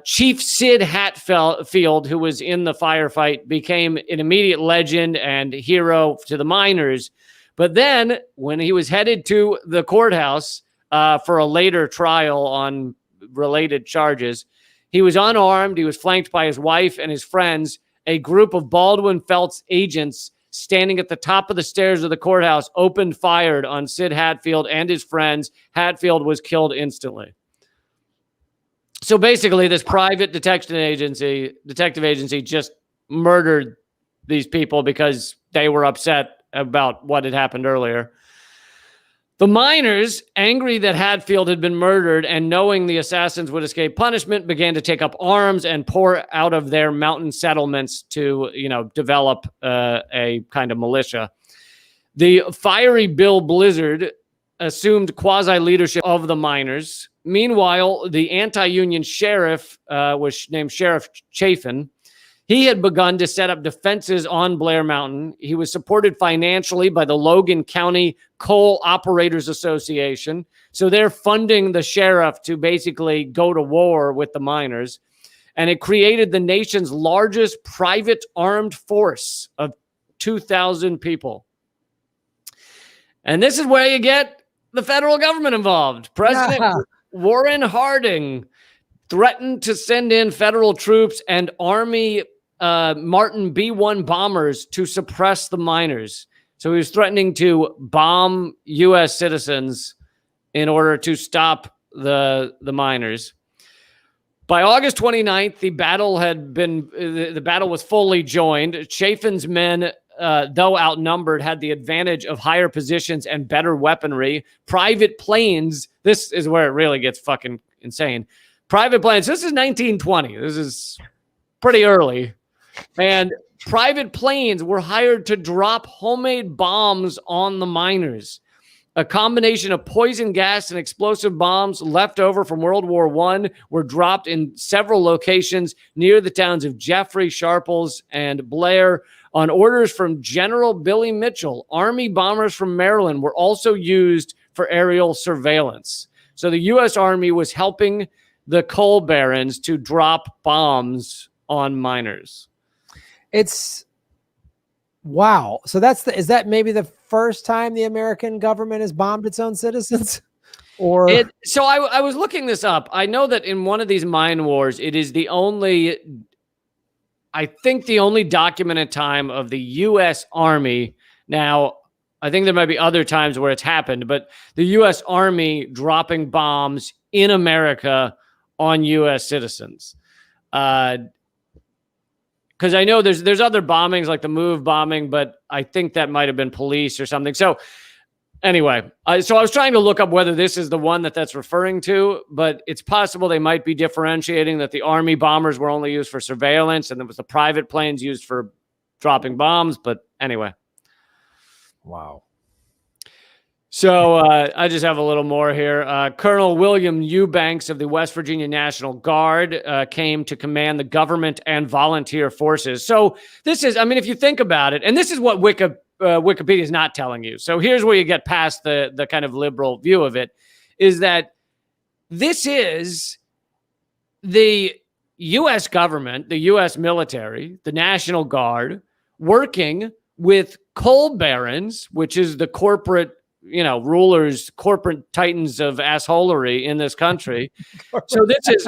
Chief Sid Hatfield, who was in the firefight, became an immediate legend and hero to the miners. But then when he was headed to the courthouse for a later trial on related charges, he was unarmed. He was flanked by his wife and his friends. A group of Baldwin Felts agents standing at the top of the stairs of the courthouse opened fire on Sid Hatfield and his friends. Hatfield was killed instantly. So basically, this private detective agency just murdered these people because they were upset about what had happened earlier. The miners, angry that Hatfield had been murdered and knowing the assassins would escape punishment, began to take up arms and pour out of their mountain settlements to, develop a kind of militia. The fiery Bill Blizzard assumed quasi-leadership of the miners. Meanwhile, the anti-union sheriff was named Sheriff Chafin. He had begun to set up defenses on Blair Mountain. He was supported financially by the Logan County Coal Operators Association. So they're funding the sheriff to basically go to war with the miners. And it created the nation's largest private armed force of 2,000 people. And this is where you get the federal government involved. President Warren Harding threatened to send in federal troops and Army Martin B-1 bombers to suppress the miners. So he was threatening to bomb U.S. citizens in order to stop the miners. By August 29th, the battle was fully joined. Chafin's men, though outnumbered, had the advantage of higher positions and better weaponry. Private planes, this is where it really gets fucking insane. Private planes, this is 1920. This is pretty early. And private planes were hired to drop homemade bombs on the miners. A combination of poison gas and explosive bombs left over from World War I were dropped in several locations near the towns of Jeffrey, Sharples, and Blair. On orders from General Billy Mitchell, Army bombers from Maryland were also used for aerial surveillance. So the U.S. Army was helping the coal barons to drop bombs on miners. It's Wow. So is that maybe the first time the American government has bombed its own citizens? Or So I was looking this up. I know that in one of these mine wars, it is I think the only documented time of the U.S. Army. Now, I think there might be other times where it's happened, but the U.S. Army dropping bombs in America on U.S. citizens. Because I know there's other bombings like the Move bombing, but I think that might have been police or something. So anyway, so I was trying to look up whether this is the one that's referring to, but it's possible they might be differentiating that the Army bombers were only used for surveillance and it was the private planes used for dropping bombs. But anyway. Wow. So I just have a little more here. Colonel William Eubanks of the West Virginia National Guard came to command the government and volunteer forces. So this is, I mean, if you think about it, and this is what Wikipedia is not telling you. So here's where you get past the kind of liberal view of it, is that this is the U.S. government, the U.S. military, the National Guard, working with coal barons, which is the corporate, rulers, corporate titans of assholery in this country. So this is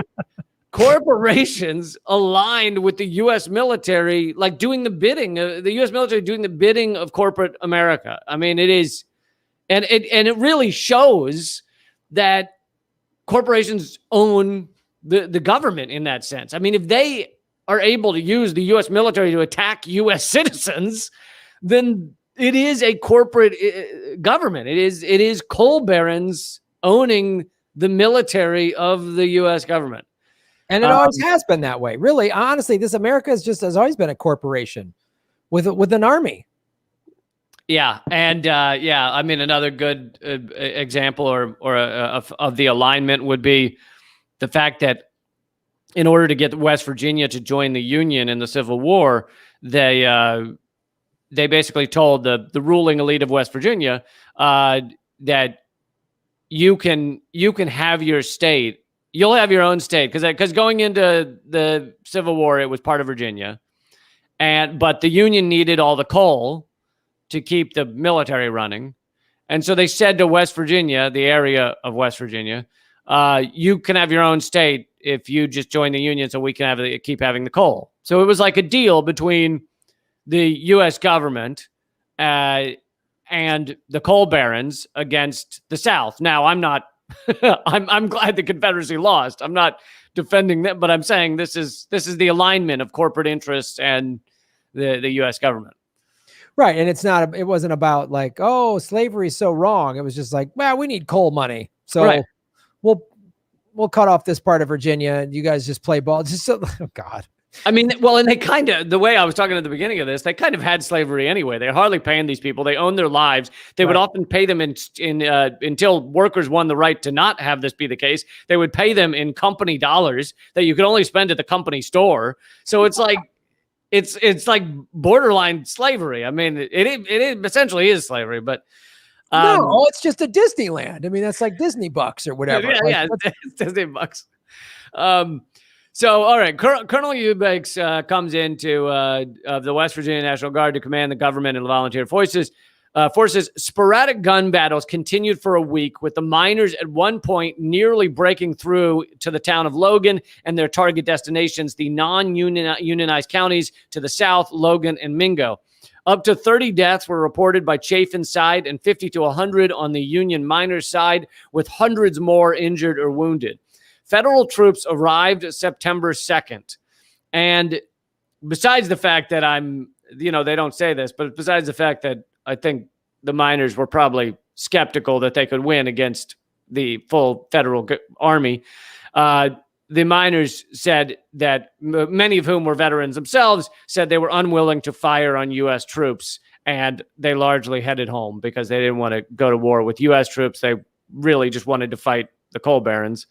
corporations aligned with the U.S. military, like doing the bidding, the U.S. military doing the bidding of corporate America. I mean, it is, and it really shows that corporations own the government in that sense. I mean, if they are able to use the U.S. military to attack U.S. citizens, then it is a corporate government. It is coal barons owning the military of the U.S. government. And it always has been that way. Really, honestly, this America has always been a corporation with an army. Yeah, and I mean, another good example of the alignment would be the fact that in order to get West Virginia to join the Union in the Civil War, they basically told the ruling elite of West Virginia that you can have your state. You'll have your own state because going into the Civil War, it was part of Virginia, but the Union needed all the coal to keep the military running, and so they said to West Virginia, the area of West Virginia, you can have your own state if you just join the Union, so we can keep having the coal. So it was like a deal between the U.S. government and the coal barons against the South. Now, I'm not. I'm glad the Confederacy lost. I'm not defending them, but I'm saying this is the alignment of corporate interests and the U.S. government. Right, and it wasn't about like, oh, slavery is so wrong. It was just like, well, we need coal money, so right. we'll cut off this part of Virginia, and you guys just play ball. Just so, oh God. I mean, well, and they kind of, the way I was talking at the beginning of this, they kind of had slavery anyway. They're hardly paying these people. They own their lives. They would often pay them until workers won the right to not have this be the case. They would pay them in company dollars that you could only spend at the company store. So it's like, it's like borderline slavery. I mean, it essentially is slavery, but no, it's just a Disneyland. I mean, that's like Disney bucks or whatever. Yeah, it's Disney bucks. So, all right, Colonel Eubanks comes into the West Virginia National Guard to command the government and volunteer forces. Sporadic gun battles continued for a week, with the miners at one point nearly breaking through to the town of Logan and their target destinations, the non-unionized counties to the south, Logan and Mingo. Up to 30 deaths were reported by Chafin's side and 50 to 100 on the Union miners' side, with hundreds more injured or wounded. Federal troops arrived September 2nd. And besides the fact that they don't say this, but besides the fact that I think the miners were probably skeptical that they could win against the full federal army, the miners said that many of whom were veterans themselves said they were unwilling to fire on U.S. troops, and they largely headed home because they didn't want to go to war with U.S. troops. They really just wanted to fight the coal barons.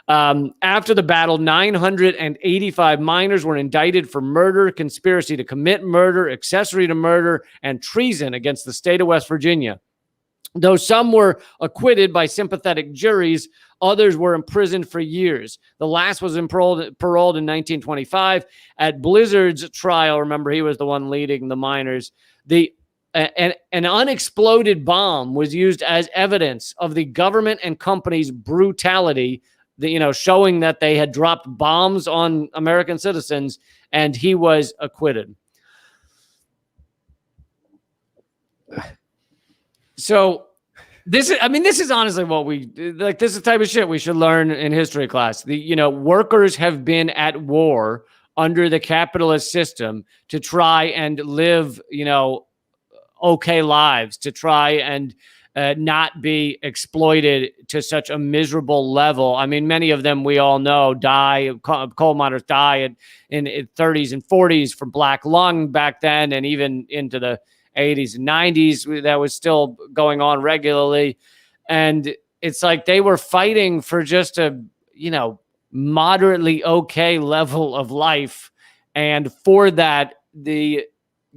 After the battle, 985 miners were indicted for murder, conspiracy to commit murder, accessory to murder, and treason against the state of West Virginia. Though some were acquitted by sympathetic juries, others were imprisoned for years. The last was paroled in 1925. At Blizzard's trial, remember, he was the one leading the miners, an unexploded bomb was used as evidence of the government and company's brutality, showing that they had dropped bombs on American citizens, and he was acquitted. So this is honestly what we like. This is the type of shit we should learn in history class. Workers have been at war under the capitalist system to try and live, okay lives, to try and not be exploited to such a miserable level. I mean, many of them, we all know, coal miners die in 30s and 40s from black lung back then, and even into the 80s and 90s, that was still going on regularly. And it's like they were fighting for just a, moderately okay level of life. And for that, the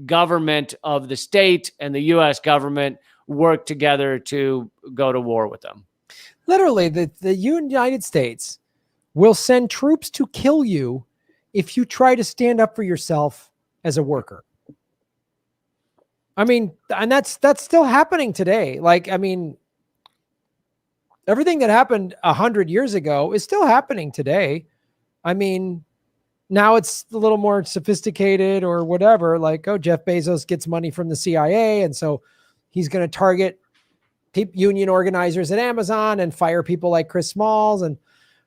government of the state and the U.S. government worked together to go to war with them. Literally, the United States will send troops to kill you if you try to stand up for yourself as a worker. I mean, and that's still happening today. Like, I mean, everything that happened 100 years ago is still happening today. I mean, now it's a little more sophisticated or whatever. Like, oh, Jeff Bezos gets money from the CIA, and so he's going to target union organizers at Amazon and fire people like Chris Smalls.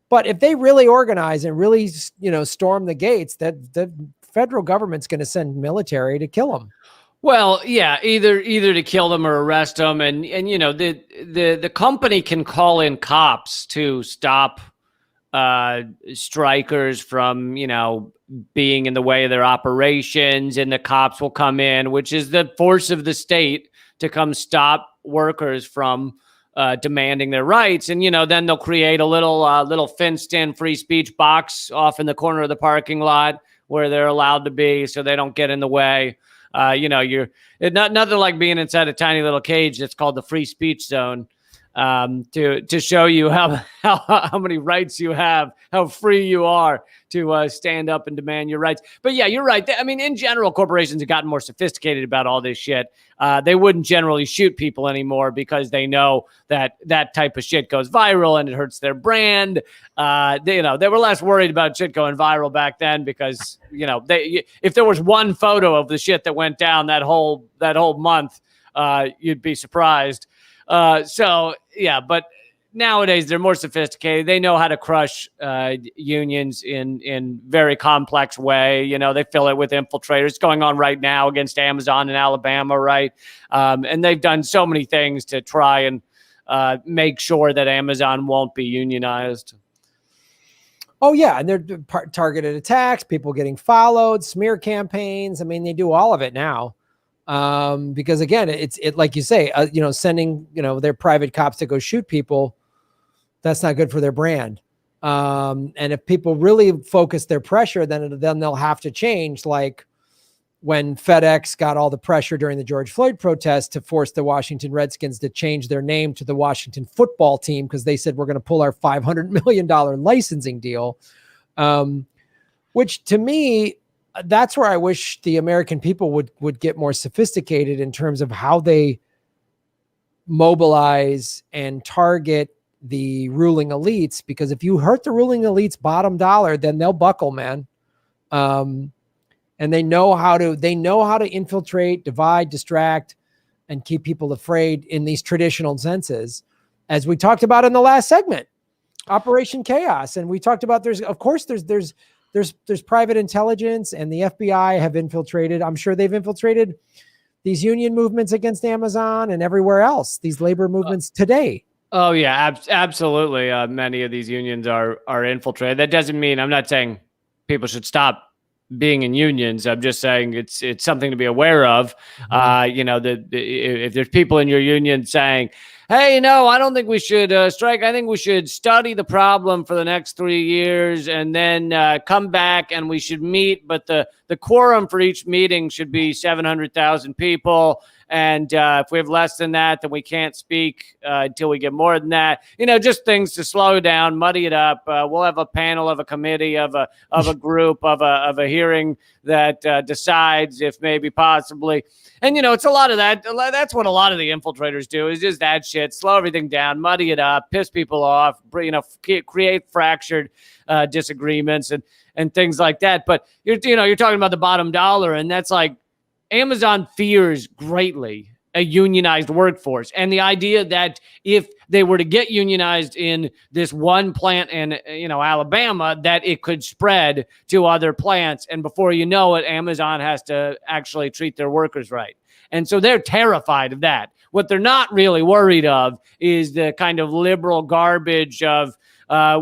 But if they really organize and really, storm the gates, that the federal government's going to send military to kill them. Well, yeah, either to kill them or arrest them, and the company can call in cops to stop strikers from being in the way of their operations, and the cops will come in, which is the force of the state, to come stop workers from demanding their rights. And then they'll create a little fenced-in free speech box off in the corner of the parking lot where they're allowed to be, so they don't get in the way. You're nothing like being inside a tiny little cage that's called the free speech zone, to show you how many rights you have, how free you are to stand up and demand your rights. But yeah, you're right. I mean, in general, corporations have gotten more sophisticated about all this shit. They wouldn't generally shoot people anymore because they know that type of shit goes viral and it hurts their brand. They were less worried about shit going viral back then because, if there was one photo of the shit that went down that whole month, you'd be surprised. So yeah, but nowadays they're more sophisticated. They know how to crush unions in very complex way. They fill it with infiltrators. It's going on right now against Amazon in Alabama, right? And they've done so many things to try and make sure that Amazon won't be unionized. Oh yeah, and they're targeted attacks, people getting followed, smear campaigns. I mean, they do all of it now. Because again, it's like you say, sending, their private cops to go shoot people, that's not good for their brand. And if people really focus their pressure, then they'll have to change. Like when FedEx got all the pressure during the George Floyd protest to force the Washington Redskins to change their name to the Washington Football Team, because they said, we're going to pull our $500 million licensing deal. Which to me, that's where I wish the American people would get more sophisticated in terms of how they mobilize and target the ruling elites, because if you hurt the ruling elites bottom dollar, then they'll buckle, man. And they know how to infiltrate, divide, distract, and keep people afraid in these traditional senses, as we talked about in the last segment, Operation Chaos. And we talked about there's private intelligence, and the FBI have infiltrated. I'm sure they've infiltrated these union movements against Amazon and everywhere else, these labor movements today. Oh yeah, absolutely. Many of these unions are infiltrated. That doesn't mean, I'm not saying people should stop being in unions. I'm just saying it's something to be aware of. Mm-hmm. If there's people in your union saying, hey, no, I don't think we should strike. I think we should study the problem for the next 3 years and then come back and we should meet. But the quorum for each meeting should be 700,000 people. And if we have less than that, then we can't speak until we get more than that. Just things to slow down, muddy it up. We'll have a panel of a committee of a group of a hearing that decides if maybe possibly. And, it's a lot of that. That's what a lot of the infiltrators do is just that shit, slow everything down, muddy it up, piss people off, create fractured disagreements and things like that. But, you're talking about the bottom dollar, and that's like Amazon fears greatly a unionized workforce. And the idea that if they were to get unionized in this one plant in, Alabama, that it could spread to other plants. And before you know it, Amazon has to actually treat their workers right. And so they're terrified of that. What they're not really worried of is the kind of liberal garbage of,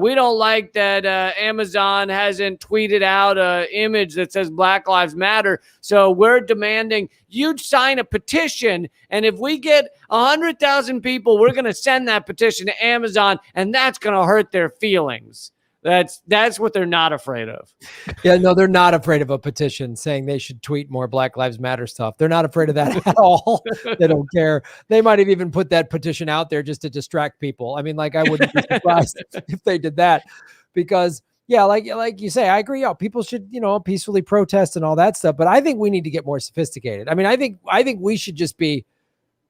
we don't like that Amazon hasn't tweeted out an image that says Black Lives Matter. So we're demanding you sign a petition. And if we get 100,000 people, we're going to send that petition to Amazon. And that's going to hurt their feelings. That's what they're not afraid of. Yeah, no, they're not afraid of a petition saying they should tweet more Black Lives Matter stuff. They're not afraid of that at all. They don't care. They might have even put that petition out there just to distract people. I mean, like, I wouldn't be surprised if they did that, because yeah, like you say, I agree. People should, peacefully protest and all that stuff. But I think we need to get more sophisticated. I mean, I think we should just be,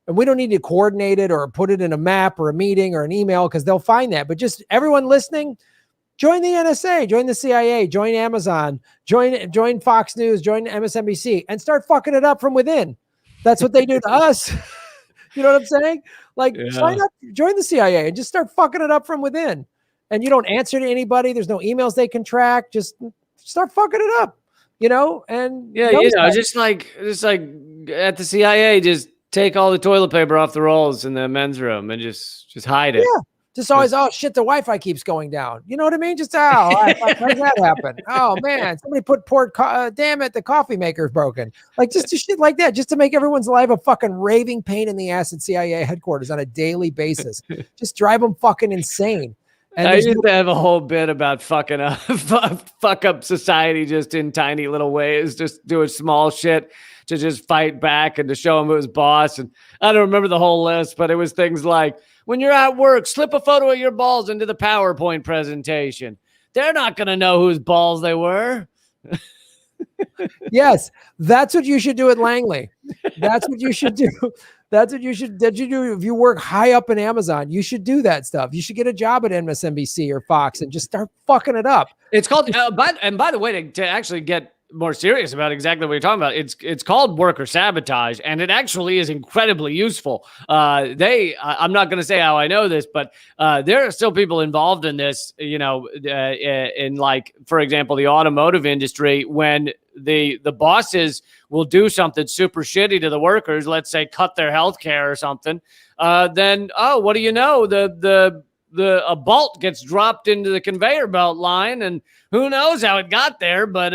and we don't need to coordinate it or put it in a map or a meeting or an email, because they'll find that. But just everyone listening, join the NSA, join the CIA, join Amazon, join Fox News, join MSNBC, and start fucking it up from within. That's what they do to us. You know what I'm saying? Like, sign up, join the CIA, and just start fucking it up from within. And you don't answer to anybody. There's no emails they can track. Just start fucking it up, And just like at the CIA, just take all the toilet paper off the rolls in the men's room and just hide it. Yeah. Just always, oh shit, the Wi-Fi keeps going down. You know what I mean? Just, how did that happen? Oh man, somebody put damn it, the coffee maker's broken. Like, just shit like that, just to make everyone's life a fucking raving pain in the ass at CIA headquarters on a daily basis. Just drive them fucking insane. And I used to have a whole bit about fucking up, fuck up society just in tiny little ways, just doing small shit to just fight back and to show him who's boss. And I don't remember the whole list, but it was things like, when you're at work, slip a photo of your balls into the PowerPoint presentation. They're not going to know whose balls they were. Yes, that's what you should do at Langley. That's what you should do. That's what you should do. If you work high up in Amazon, you should do that stuff. You should get a job at MSNBC or Fox and just start fucking it up. It's called, by the way, to actually get more serious about exactly what you're talking about, it's called worker sabotage, and it actually is incredibly useful. I'm not going to say how I know this, but there are still people involved in this, in, like, for example, the automotive industry, when the bosses will do something super shitty to the workers, let's say cut their health care or something, then, what do you know, a bolt gets dropped into the conveyor belt line, and who knows how it got there, but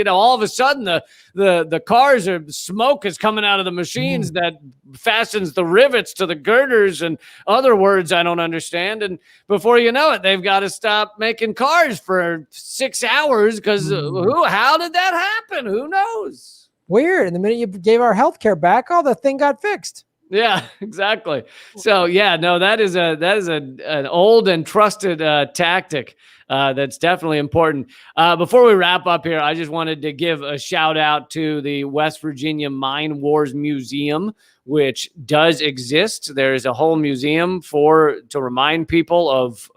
all of a sudden the cars are, smoke is coming out of the machines that fastens the rivets to the girders and other words I don't understand, and before you know it, they've got to stop making cars for 6 hours because how did that happen? Who knows? Weird. And the minute you gave our healthcare back, the thing got fixed. Yeah, exactly. So yeah, no, that is an old and trusted tactic that's definitely important. Before we wrap up here, I just wanted to give a shout out to the West Virginia Mine Wars Museum, which does exist. There is a whole museum to remind people of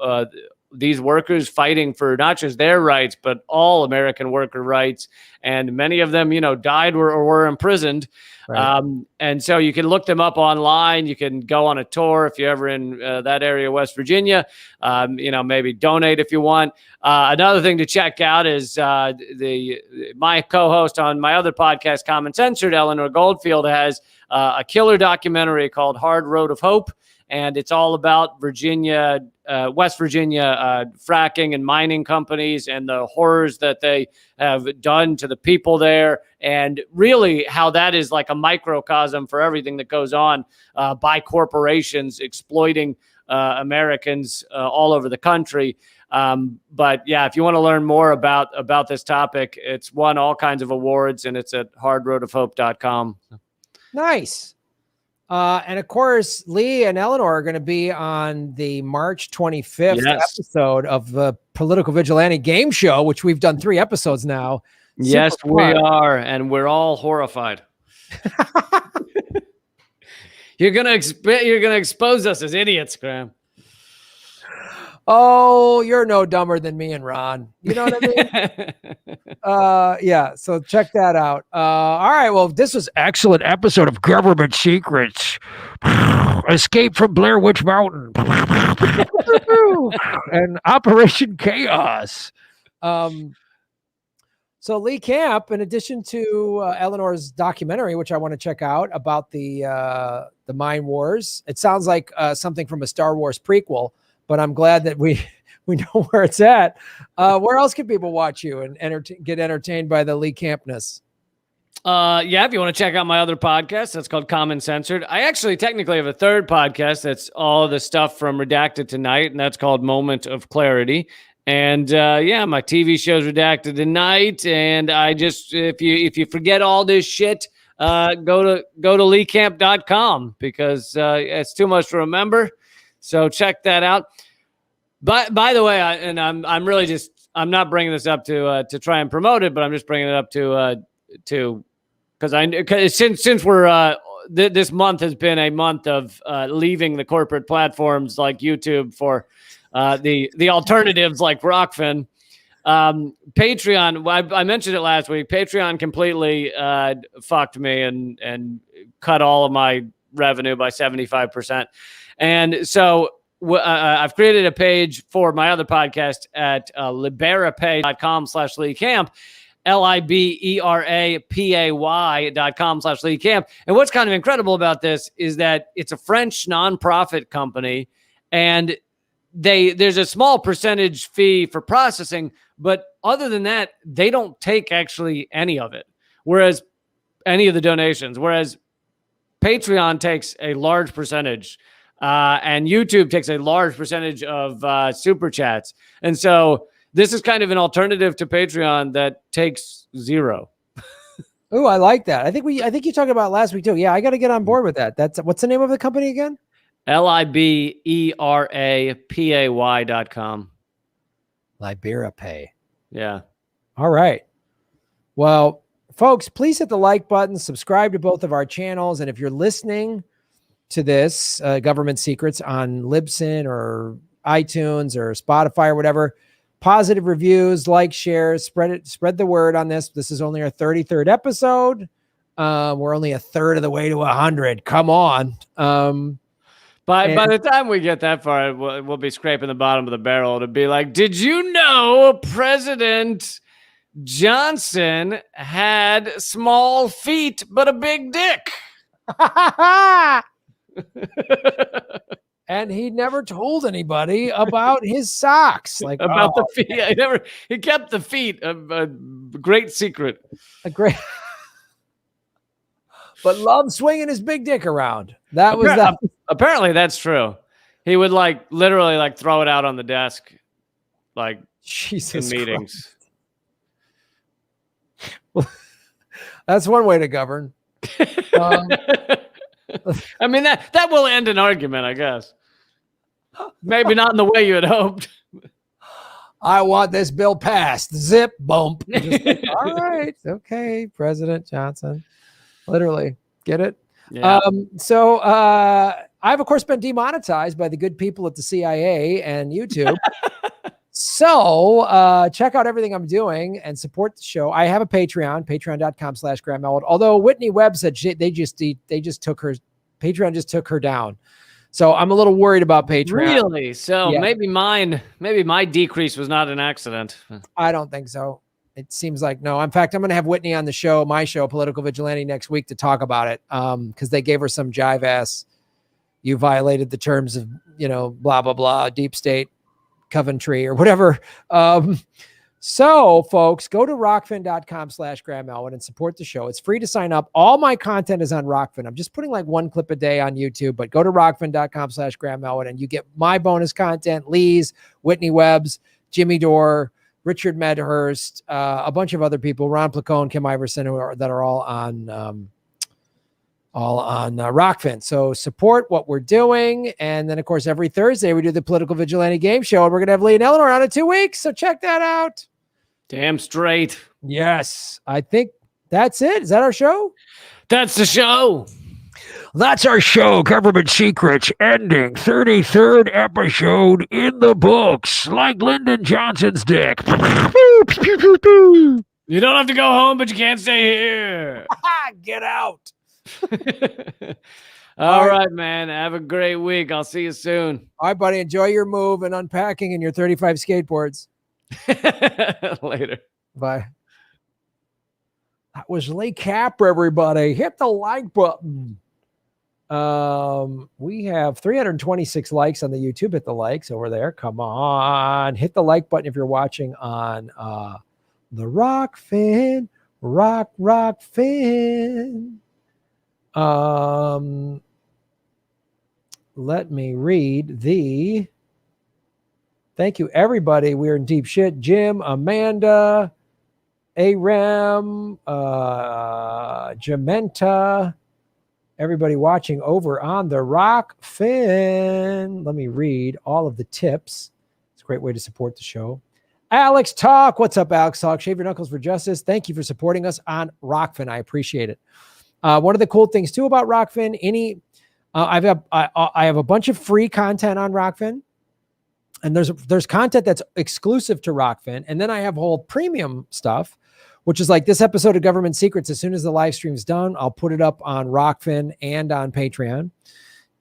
these workers fighting for not just their rights, but all American worker rights. And many of them, died or were imprisoned. Right. And so you can look them up online. You can go on a tour if you're ever in that area of West Virginia. Maybe donate if you want. Another thing to check out is my co-host on my other podcast, Common Censored, Eleanor Goldfield, has a killer documentary called Hard Road of Hope. and it's all about Virginia, West Virginia fracking and mining companies and the horrors that they have done to the people there, and really how that is like a microcosm for everything that goes on by corporations exploiting Americans all over the country. But yeah, if you want to learn more about this topic, it's won all kinds of awards, and it's at hardroadofhope.com. Nice. And of course, Lee and Eleanor are going to be on the March 25th episode of the Political Vigilante game show, which we've done 3 episodes now. Yes, we are. And we're all horrified. You're going to expose us as idiots, Graham. Oh, you're no dumber than me and Ron. You know what I mean? Yeah. So check that out. All right. Well, this was an excellent episode of Government Secrets. Escape from Blair Witch Mountain. And Operation Chaos. So Lee Camp, in addition to Eleanor's documentary, which I want to check out about the mine wars, it sounds like something from a Star Wars prequel. But I'm glad that we know where it's at. Where else can people watch you and get entertained by the Lee Campness? Yeah, if you want to check out my other podcast, that's called Common Censored. I actually technically have a third podcast that's all the stuff from Redacted Tonight, and that's called Moment of Clarity. And yeah, my TV show's Redacted Tonight. And I just, if you forget all this shit, go to leecamp.com because it's too much to remember. So check that out. By the way, I'm really just, I'm not bringing this up to try and promote it, but I'm just bringing it up because since we're this month has been a month of leaving the corporate platforms like YouTube for the alternatives like Rockfin. Patreon, I mentioned it last week. Patreon completely fucked me and cut all of my revenue by 75%. And so I've created a page for my other podcast at liberapay.com/LeeCamp, liberapay.com/LeeCamp. And what's kind of incredible about this is that it's a French nonprofit company, and there's a small percentage fee for processing, but other than that, they don't take actually any of it. Whereas any of the donations, whereas Patreon takes a large percentage. And YouTube takes a large percentage of super chats. And so this is kind of an alternative to Patreon that takes 0. Oh, I like that. I think you talked about it last week too. Yeah, I got to get on board with that. What's the name of the company again? liberapay.com. Liberapay. Yeah. All right. Well, folks, please hit the like button, subscribe to both of our channels. And if you're listening to this Government Secrets on Libsyn or iTunes or Spotify or whatever, positive reviews, like, shares, spread the word on this. This is only our 33rd episode. We're only a third of the way to 100. Come on. By the time we get that far, we'll be scraping the bottom of the barrel to be like, did you know President Johnson had small feet but a big dick? And he never told anybody about his socks. Like about the feet. He kept the feet a great secret. But loved swinging his big dick around. That was that. Apparently that's true. He would literally throw it out on the desk, Jesus in meetings. Well, that's one way to govern. I mean, that will end an argument, I guess. Maybe not in the way you had hoped. I want this bill passed. Zip, bump. All right. Okay, President Johnson. Literally. Get it? Yeah. So I've, of course, been demonetized by the good people at the CIA and YouTube. So check out everything I'm doing and support the show. I have a Patreon, patreon.com/Graham Elwood. Although Whitney Webb said Patreon just took her down. So I'm a little worried about Patreon. Really? So yeah. maybe my decrease was not an accident. I don't think so. It seems like no. In fact, I'm going to have Whitney on the show, my show, Political Vigilante, next week to talk about it. Because they gave her some jive ass you violated the terms of, blah, blah, blah, deep state, Coventry or whatever. So, folks, go to rockfin.com/Graham Elwood and support the show. It's free to sign up. All my content is on Rockfin. I'm just putting like one clip a day on YouTube, but go to rockfin.com/Graham Elwood and you get my bonus content, Lee's, Whitney Webb's, Jimmy Dore, Richard Medhurst, a bunch of other people, Ron Placone, Kim Iverson, that are all on Rockfin. So support what we're doing. And then, of course, every Thursday we do the Political Vigilante Game Show, and we're going to have Lee and Eleanor on in 2 weeks. So check that out. Damn straight. Yes. I think that's it. Is that our show? That's the show. That's our show. Government Secrets ending. 33rd episode in the books. Like Lyndon Johnson's dick. You don't have to go home, but you can't stay here. Get out. All right, man. Have a great week. I'll see you soon. All right, buddy. Enjoy your move and unpacking and your 35 skateboards. Later. Bye. That was Lee Capper, everybody. Hit the like button. We have 326 likes on the YouTube. Hit the likes over there. Come on. Hit the like button if you're watching on the Rockfin. Rockfin. Let me read the. Thank you, everybody. We're in deep shit. Jim, Amanda, Aram, Jamenta, everybody watching over on the Rockfin. Let me read all of the tips. It's a great way to support the show. Alex Talk. What's up, Alex Talk? Shave your knuckles for justice. Thank you for supporting us on Rockfin. I appreciate it. One of the cool things too about Rockfin, I have a bunch of free content on Rockfin, and there's content that's exclusive to Rockfin, and then I have whole premium stuff, which is like this episode of Government Secrets. As soon as the live stream's done, I'll put it up on Rockfin and on Patreon,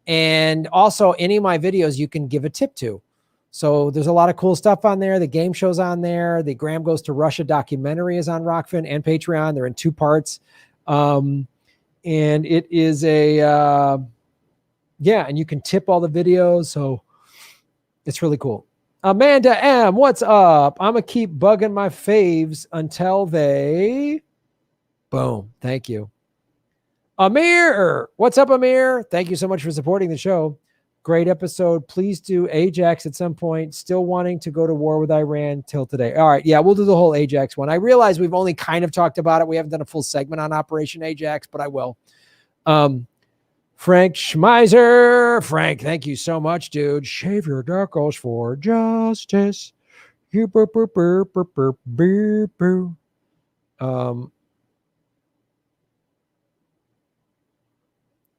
and also any of my videos you can give a tip to. So there's a lot of cool stuff on there. The game show's on there. The Graham Goes to Russia documentary is on Rockfin and Patreon. They're in 2 parts. And it is and you can tip all the videos. So it's really cool. Amanda M, what's up? I'm going to keep bugging my faves until they boom. Thank you. Amir, what's up, Amir? Thank you so much for supporting the show. Great episode. Please do Ajax at some point. Still wanting to go to war with Iran till today. All right. Yeah, we'll do the whole Ajax one. I realize we've only kind of talked about it. We haven't done a full segment on Operation Ajax, but I will. Frank Schmeiser. Frank, thank you so much, dude. Shave your knuckles for justice. You burp, burp, burp, burp, burp, burp, burp.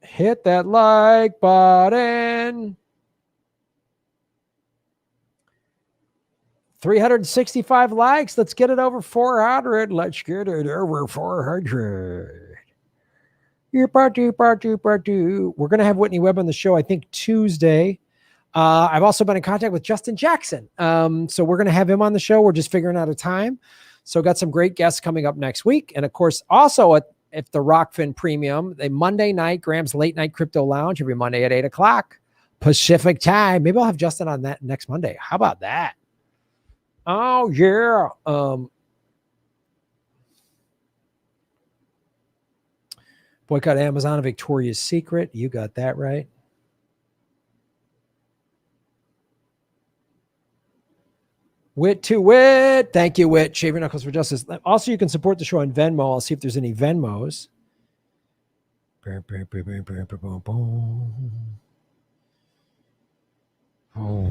Hit that like button. 365 likes. Let's get it over 400. Let's get it over 400. We're going to have Whitney Webb on the show, I think, Tuesday. I've also been in contact with Justin Jackson. So we're going to have him on the show. We're just figuring out a time. So got some great guests coming up next week. And of course, also at the Rockfin Premium, a Monday night, Graham's Late Night Crypto Lounge every Monday at 8 o'clock Pacific time. Maybe I'll have Justin on that next Monday. How about that? Oh, yeah. Boycott Amazon and Victoria's Secret. You got that right. Wit to Wit. Thank you, Wit. Shave your knuckles for justice. Also, you can support the show on Venmo. I'll see if there's any Venmos. Oh.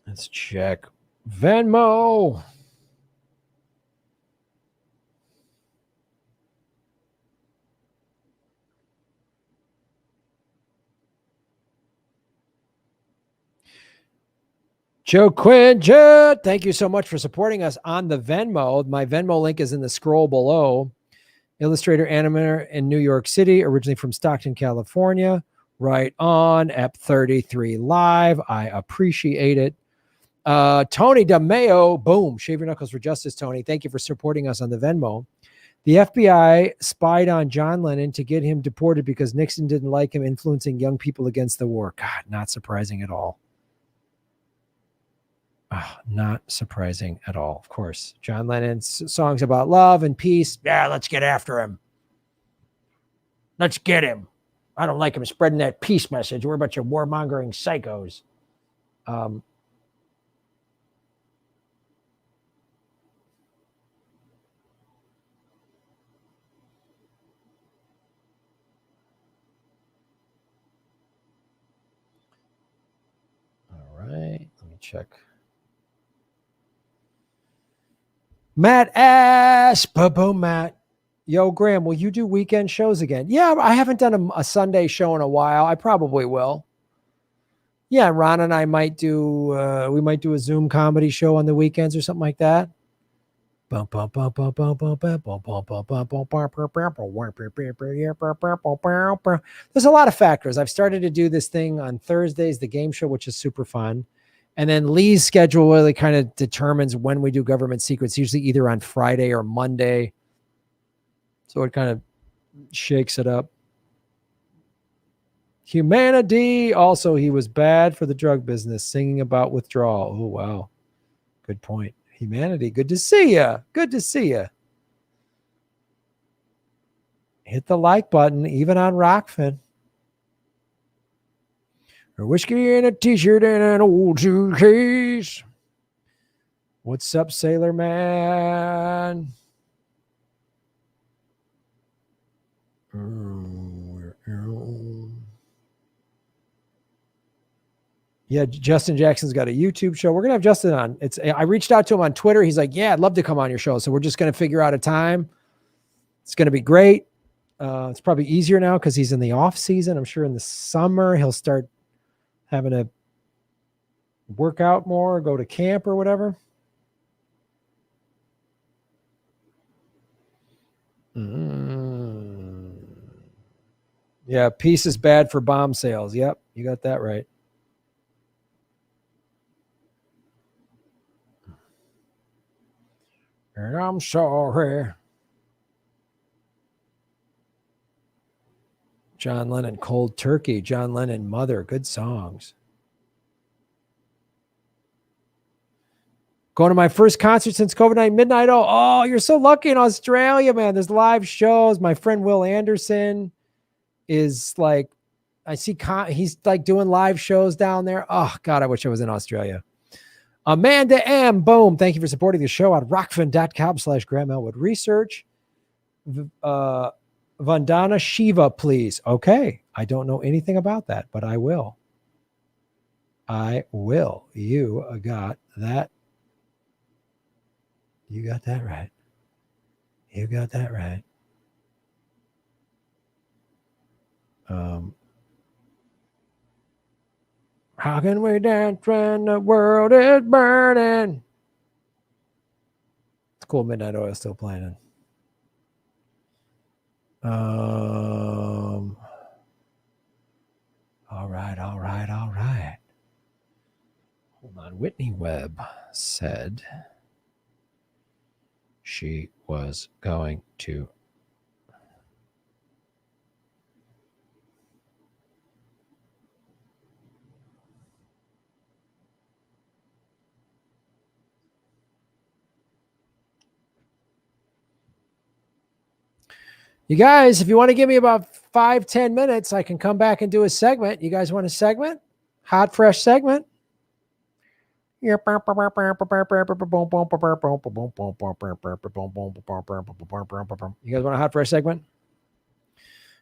Let's check Venmo. Joe Quinjet, thank you so much for supporting us on the Venmo. My Venmo link is in the scroll below. Illustrator, animator in New York City, originally from Stockton, California. Right on, Ep 33 Live. I appreciate it. Tony DeMeo, boom, shave your knuckles for justice, Tony. Thank you for supporting us on the Venmo. The FBI spied on John Lennon to get him deported because Nixon didn't like him influencing young people against the war. God, not surprising at all. Not surprising at all. Of course, John Lennon's songs about love and peace. Yeah, let's get after him. Let's get him. I don't like him spreading that peace message. We're a bunch of warmongering psychos. All right, let me check. Matt Ash, boom, Matt. Yo, Graham, will you do weekend shows again? Yeah, I haven't done a Sunday show in a while. I probably will. Yeah, Ron and I might do. We might do a Zoom comedy show on the weekends or something like that. There's a lot of factors. I've started to do this thing on Thursdays, the game show, which is super fun. And then Lee's schedule really kind of determines when we do government secrets, usually either on Friday or Monday. So it kind of shakes it up. Humanity. Also, he was bad for the drug business, singing about withdrawal. Oh, wow. Good point. Humanity. Good to see you. Good to see you. Hit the like button, even on Rockfin. A whiskey and a t-shirt and an old suitcase. What's up, Sailor Man? Yeah, Justin Jackson's got a YouTube show. We're gonna have Justin on. I reached out to him on Twitter. He's like, "Yeah, I'd love to come on your show." So we're just gonna figure out a time. It's gonna be great. It's probably easier now because he's in the off season. I'm sure in the summer he'll start having to work out more, go to camp or whatever. Yeah, peace is bad for bomb sales. Yep, you got that right. And I'm sorry. John Lennon, Cold Turkey. John Lennon, Mother. Good songs. Going to my first concert since COVID-19 midnight. Oh, you're so lucky in Australia, man. There's live shows. My friend Will Anderson is like, I see he's like doing live shows down there. Oh, God, I wish I was in Australia. Amanda M. Boom. Thank you for supporting the show at rockfin.com/Graham Elwood Research. Vandana Shiva, please. Okay. I don't know anything about that, but I will. I will. You got that. You got that right. You got that right. How can we dance when the world is burning? It's cool. Midnight Oil still playing. All right. Hold on. Whitney Webb said she was going to You guys, if you want to give me about 5-10 minutes, I can come back and do a segment. You guys want a segment? Hot, fresh segment? You guys want a hot, fresh segment?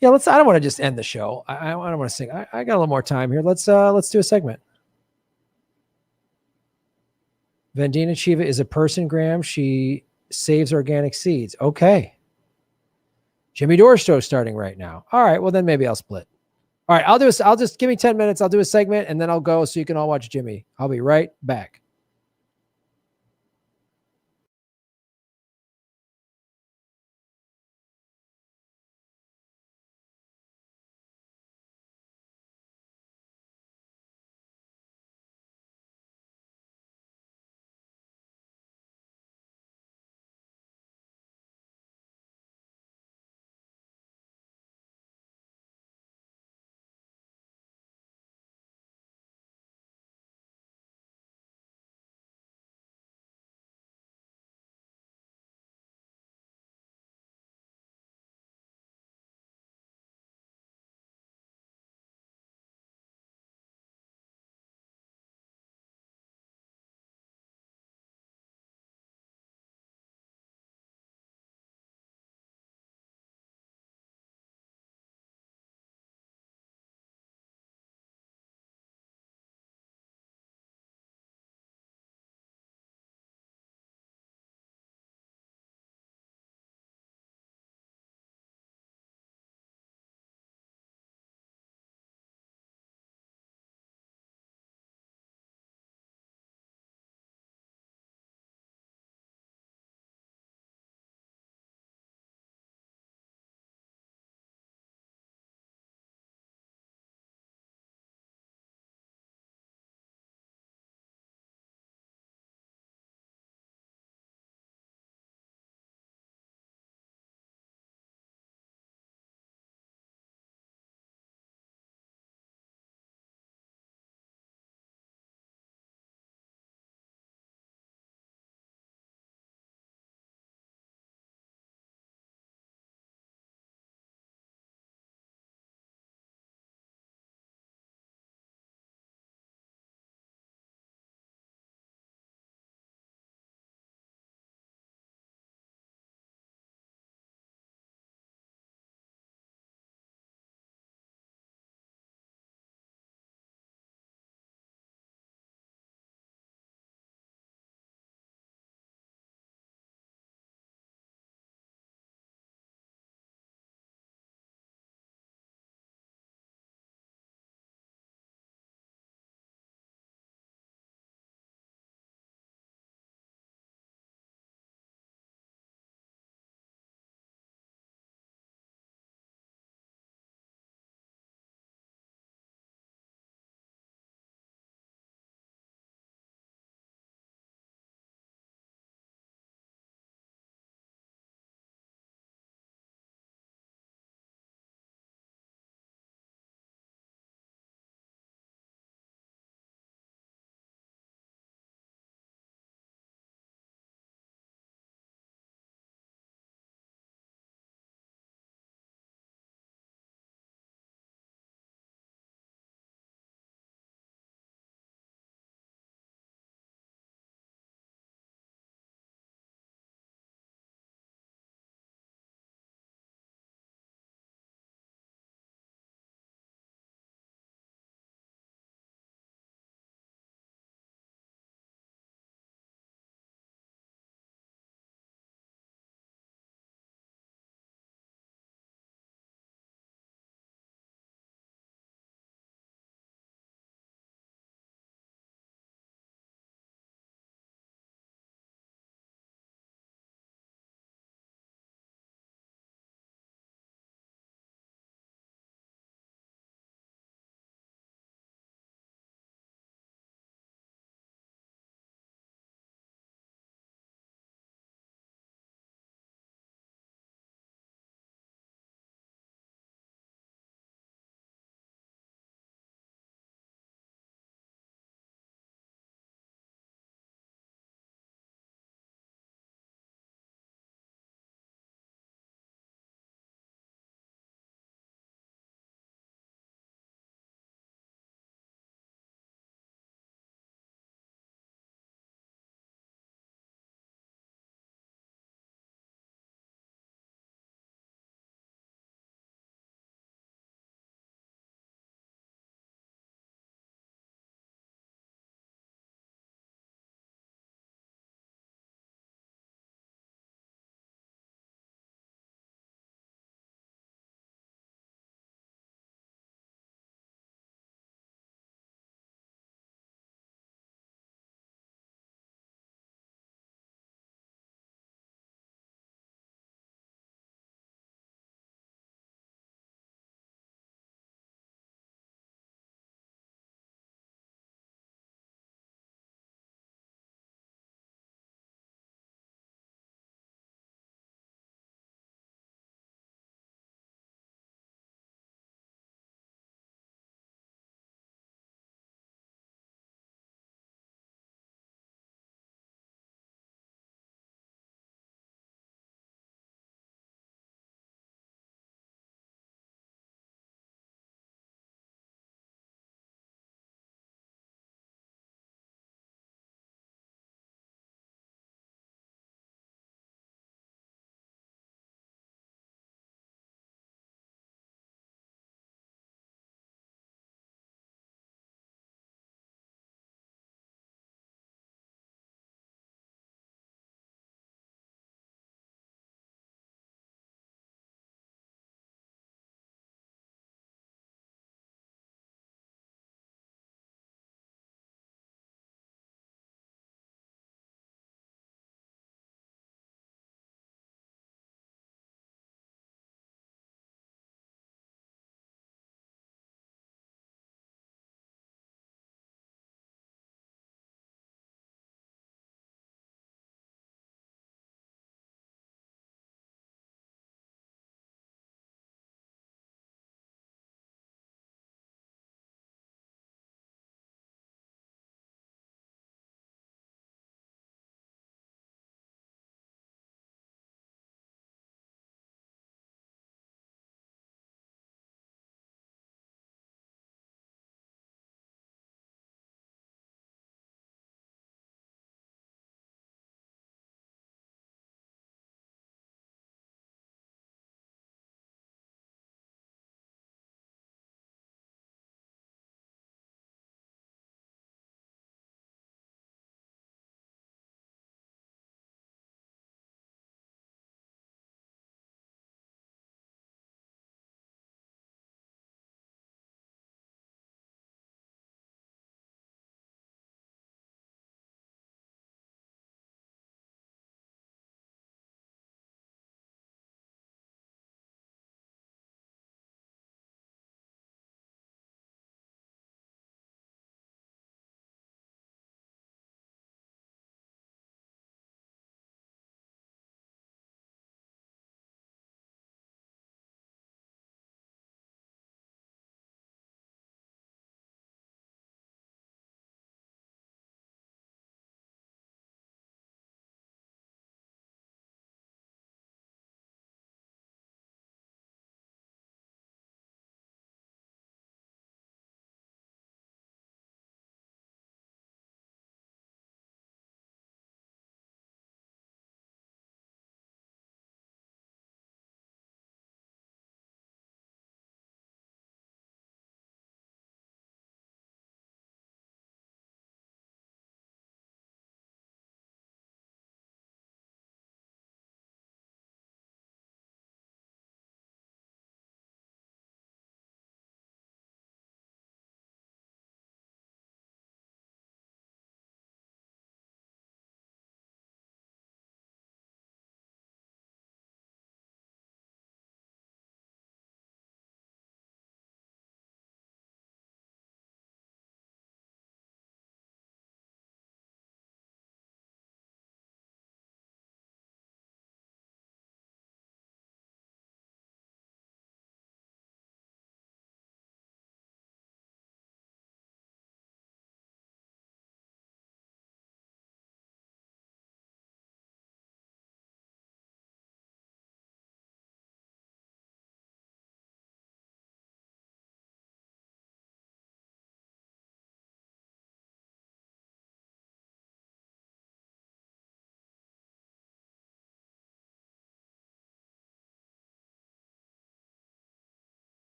Yeah, I don't want to just end the show. I don't want to sing. I got a little more time here. Let's do a segment. Vandana Shiva is a person, Graham. She saves organic seeds. Okay. Jimmy Dorsto starting right now. All right, well then maybe I'll split. All right, I'll just give me 10 minutes. I'll do a segment and then I'll go so you can all watch Jimmy. I'll be right back.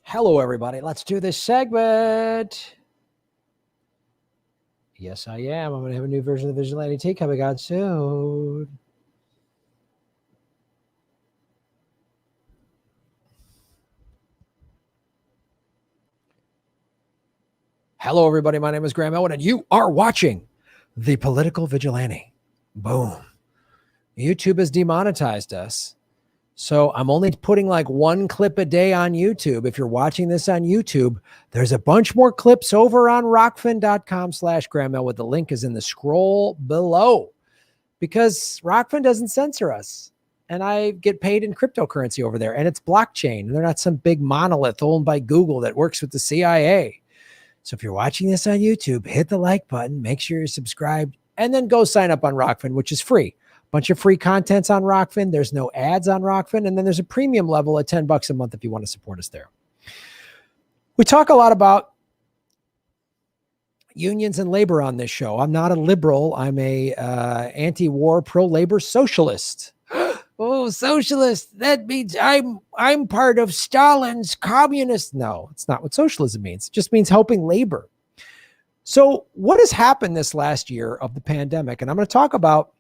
Hello, everybody. Let's do this segment. Yes, I am. I'm going to have a new version of the Vigilante Tea coming out soon. Hello, everybody. My name is Graham Elwood, and you are watching the Political Vigilante. Boom. YouTube has demonetized us. So I'm only putting like one clip a day on YouTube. If you're watching this on YouTube, there's a bunch more clips over on rockfin.com/Graham Elwood. The link is in the scroll below because Rockfin doesn't censor us. And I get paid in cryptocurrency over there. And it's blockchain. They're not some big monolith owned by Google that works with the CIA. So if you're watching this on YouTube, hit the like button, make sure you're subscribed, and then go sign up on Rockfin, which is free. Bunch of free contents on Rockfin. There's no ads on Rockfin. And then there's a premium level at $10 a month if you want to support us there. We talk a lot about unions and labor on this show. I'm not a liberal. I'm a anti-war, pro-labor socialist. Oh, socialist. That means I'm part of Stalin's communist. No, it's not what socialism means. It just means helping labor. So what has happened this last year of the pandemic? And I'm going to talk about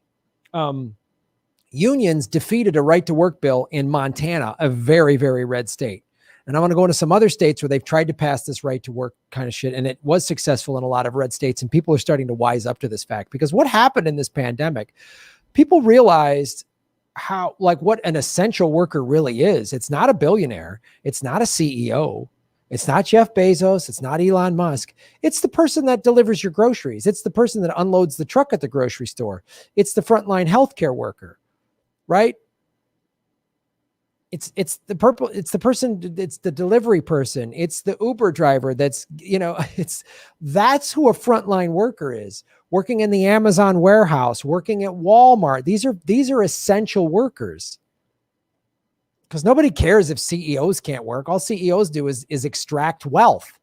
unions defeated a right to work bill in Montana, a very, very red state. And I want to go into some other states where they've tried to pass this right to work kind of shit. And it was successful in a lot of red states. And people are starting to wise up to this fact, because what happened in this pandemic, people realized how, like, what an essential worker really is. It's not a billionaire. It's not a CEO. It's not Jeff Bezos. It's not Elon Musk. It's the person that delivers your groceries. It's the person that unloads the truck at the grocery store. It's the frontline healthcare worker, right? It's the person, it's the delivery person. It's the Uber driver. That's who a frontline worker is, working in the Amazon warehouse, working at Walmart. These are essential workers. Because nobody cares if CEOs can't work. All CEOs do is extract wealth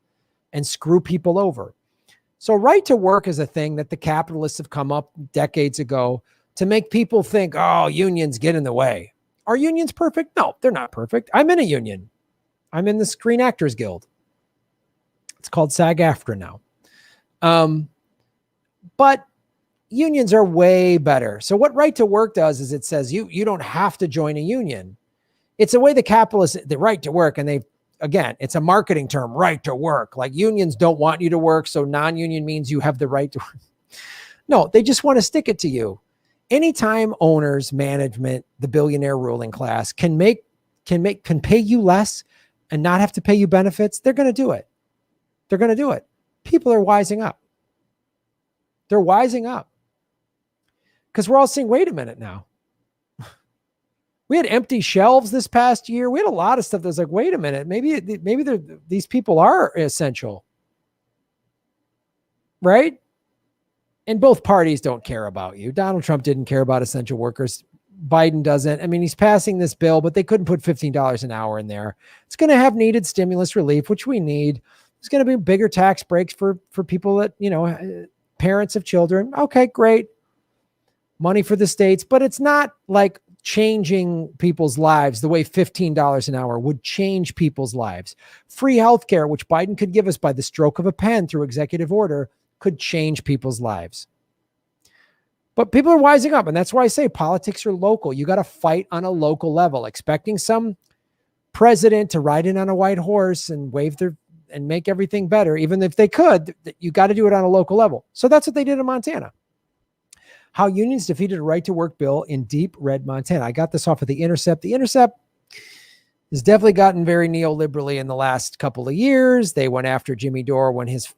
and screw people over. So right to work is a thing that the capitalists have come up decades ago to make people think, oh, unions get in the way. Are unions perfect? No, they're not perfect. I'm in a union. I'm in the Screen Actors Guild. It's called SAG-AFTRA now. But unions are way better. So what right to work does is it says you don't have to join a union. It's a way the capitalists, the right to work, and it's a marketing term, right to work. Like unions don't want you to work, so non-union means you have the right to work. No, they just want to stick it to you. Anytime owners, management, the billionaire ruling class can pay you less and not have to pay you benefits, they're going to do it. They're going to do it. People are wising up. They're wising up. Because we're all seeing, wait a minute now. We had empty shelves this past year. We had a lot of stuff that was like, wait a minute, maybe these people are essential, right? And both parties don't care about you. Donald Trump didn't care about essential workers. Biden doesn't. I mean, he's passing this bill, but they couldn't put $15 an hour in there. It's going to have needed stimulus relief, which we need. There's going to be bigger tax breaks for people that, parents of children. Okay, great. Money for the states, but it's not like changing people's lives the way $15 an hour would change people's lives. Free healthcare, which Biden could give us by the stroke of a pen through executive order, could change people's lives. But people are wising up, and that's why I say politics are local. You got to fight on a local level. Expecting some president to ride in on a white horse and and make everything better, even if they could, you got to do it on a local level. So that's what they did in Montana. How unions defeated a right to work bill in deep red Montana. I got this off of The Intercept. The Intercept has definitely gotten very neoliberally in the last couple of years. They went after Jimmy Dore when his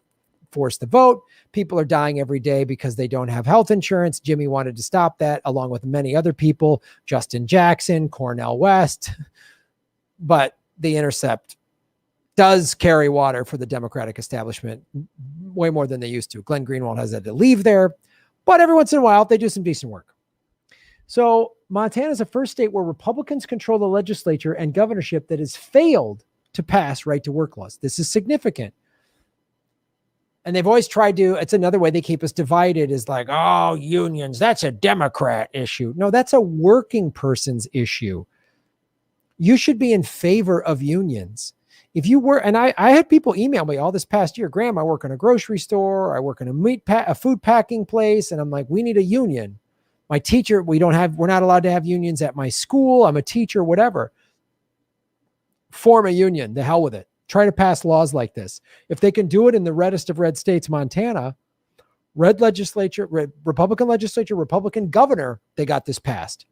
forced to vote. People are dying every day because they don't have health insurance. Jimmy wanted to stop that, along with many other people, Justin Jackson, Cornel West. But The Intercept does carry water for the Democratic establishment way more than they used to. Glenn Greenwald has had to leave there. But every once in a while, they do some decent work. So Montana is the first state where Republicans control the legislature and governorship that has failed to pass right to work laws. This is significant. And they've always tried to, it's another way they keep us divided, is like, oh, unions, that's a Democrat issue. No, that's a working person's issue. You should be in favor of unions. If you were, and I had people email me all this past year, Graham, I work in a grocery store, I work in a food packing place, and I'm like, we need a union. My teacher, we're not allowed to have unions at my school. I'm a teacher, whatever. Form a union, the hell with it. Try to pass laws like this. If they can do it in the reddest of red states, Montana, red legislature, Republican legislature, Republican governor, they got this passed.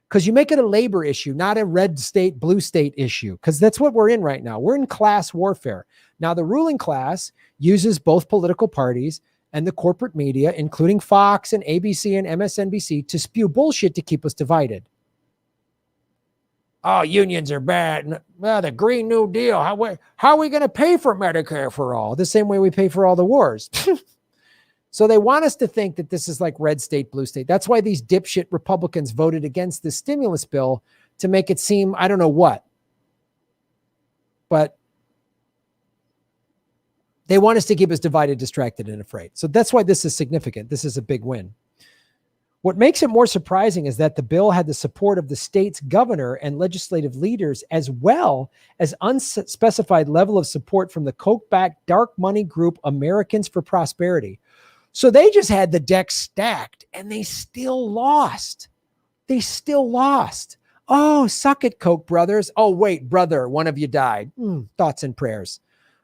Because you make it a labor issue, not a red state, blue state issue, because that's what we're in right now. We're in class warfare. Now, the ruling class uses both political parties and the corporate media, including Fox and ABC and MSNBC, to spew bullshit to keep us divided. Oh, unions are bad. Well, the Green New Deal. How are we going to pay for Medicare for all? The same way we pay for all the wars. So they want us to think that this is like red state, blue state. That's why these dipshit Republicans voted against the stimulus bill, to make it seem, I don't know what. But they want us to keep us divided, distracted, and afraid. So that's why this is significant. This is a big win. What makes it more surprising is that the bill had the support of the state's governor and legislative leaders, as well as unspecified level of support from the Koch-backed dark money group Americans for Prosperity. So they just had the deck stacked, and they still lost. They still lost. Oh, suck it, Koch brothers. Oh, wait, brother, one of you died. Thoughts and prayers.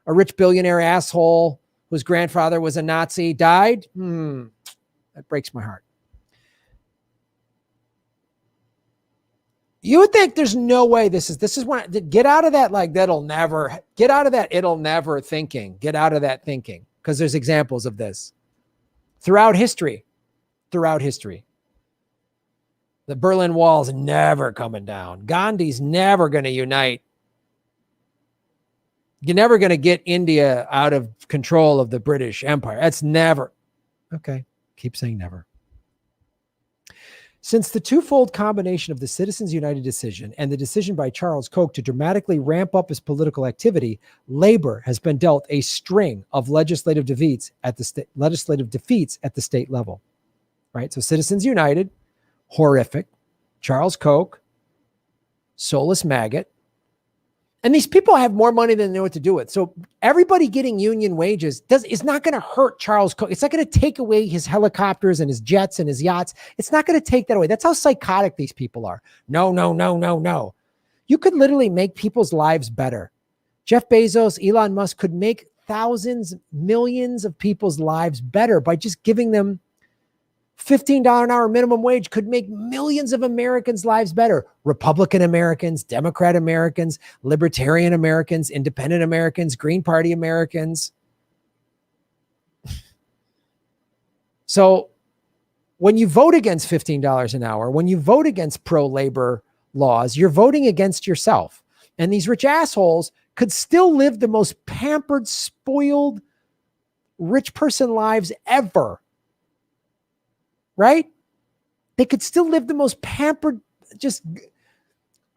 A rich billionaire asshole whose grandfather was a Nazi died. That breaks my heart. You would think there's no way this is when, get out of that, like, it'll never thinking. Get out of that thinking, because there's examples of this throughout history. The Berlin Wall's never coming down. Gandhi's never going to unite. You're never going to get India out of control of the British Empire. That's never. Okay. Keep saying never. Since the twofold combination of the Citizens United decision and the decision by Charles Koch to dramatically ramp up his political activity, Labor has been dealt a string of legislative defeats at the state level. Right? So Citizens United, horrific. Charles Koch, soulless maggot. And these people have more money than they know what to do with. So everybody getting union wages is not going to hurt Charles Koch. It's not going to take away his helicopters and his jets and his yachts. It's not going to take that away. That's how psychotic these people are. No. You could literally make people's lives better. Jeff Bezos, Elon Musk could make thousands, millions of people's lives better by just giving them $15 an hour minimum wage. Could make millions of Americans' lives better. Republican Americans, Democrat Americans, Libertarian Americans, Independent Americans, Green Party Americans. So when you vote against $15 an hour, when you vote against pro-labor laws, you're voting against yourself. And these rich assholes could still live the most pampered, spoiled, rich person lives ever. Right? They could still live the most pampered, just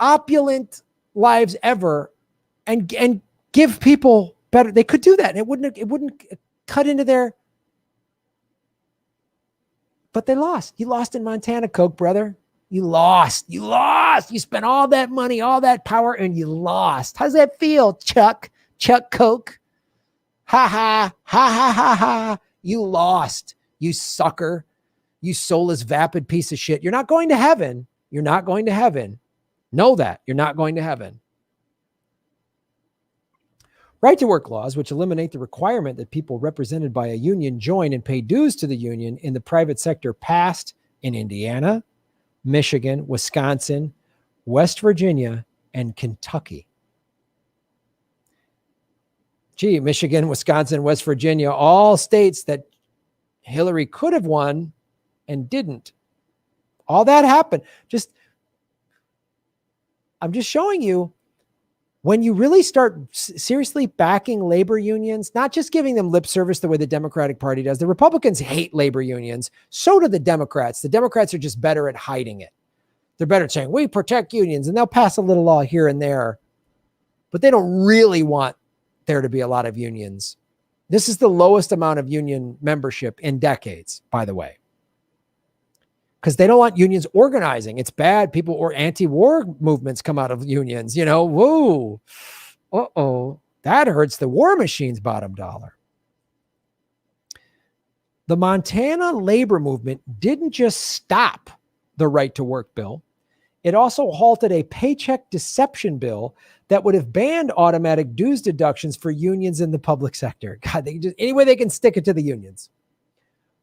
opulent lives ever, and give people better. They could do that. And it wouldn't cut into their. But they lost. You lost in Montana, Koch brother. You lost. You spent all that money, all that power, and you lost. How's that feel, Chuck Koch? Ha. You lost. You sucker. You soulless, vapid piece of shit. You're not going to heaven. You're not going to heaven. Know that. You're not going to heaven. Right to work laws, which eliminate the requirement that people represented by a union join and pay dues to the union in the private sector, passed in Indiana, Michigan, Wisconsin, West Virginia, and Kentucky. Gee, Michigan, Wisconsin, West Virginia, all states that Hillary could have won and didn't. All that happened. I'm just showing you, when you really start seriously backing labor unions, not just giving them lip service the way the Democratic Party does. The Republicans hate labor unions. So do the Democrats. The Democrats are just better at hiding it. They're better at saying, we protect unions, and they'll pass a little law here and there, but they don't really want there to be a lot of unions. This is the lowest amount of union membership in decades, by the way. Because they don't want unions organizing. It's bad. People or anti-war movements come out of unions, woo. Uh-oh. That hurts the war machine's bottom dollar. The Montana labor movement didn't just stop the right to work bill. It also halted a paycheck deception bill that would have banned automatic dues deductions for unions in the public sector. God, they just any way they can stick it to the unions,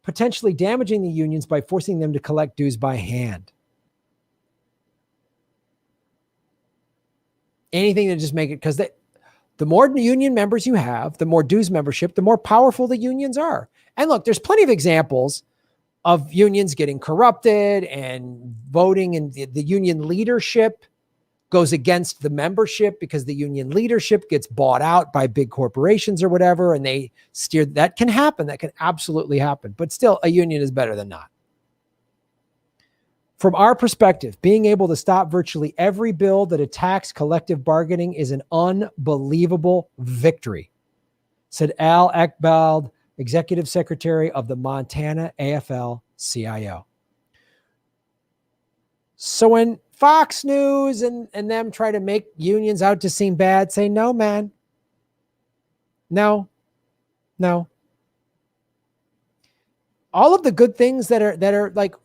potentially damaging the unions by forcing them to collect dues by hand. Anything to just make it, because the more union members you have, the more dues membership, the more powerful the unions are. And look, there's plenty of examples of unions getting corrupted and voting, and the union leadership goes against the membership because the union leadership gets bought out by big corporations or whatever, and they steer. That can happen. That can absolutely happen. But still, a union is better than not. From our perspective, being able to stop virtually every bill that attacks collective bargaining is an unbelievable victory, said Al Ekbald, Executive Secretary of the Montana AFL-CIO. So when Fox News and them try to make unions out to seem bad, say, no, man. No. All of the good things that are like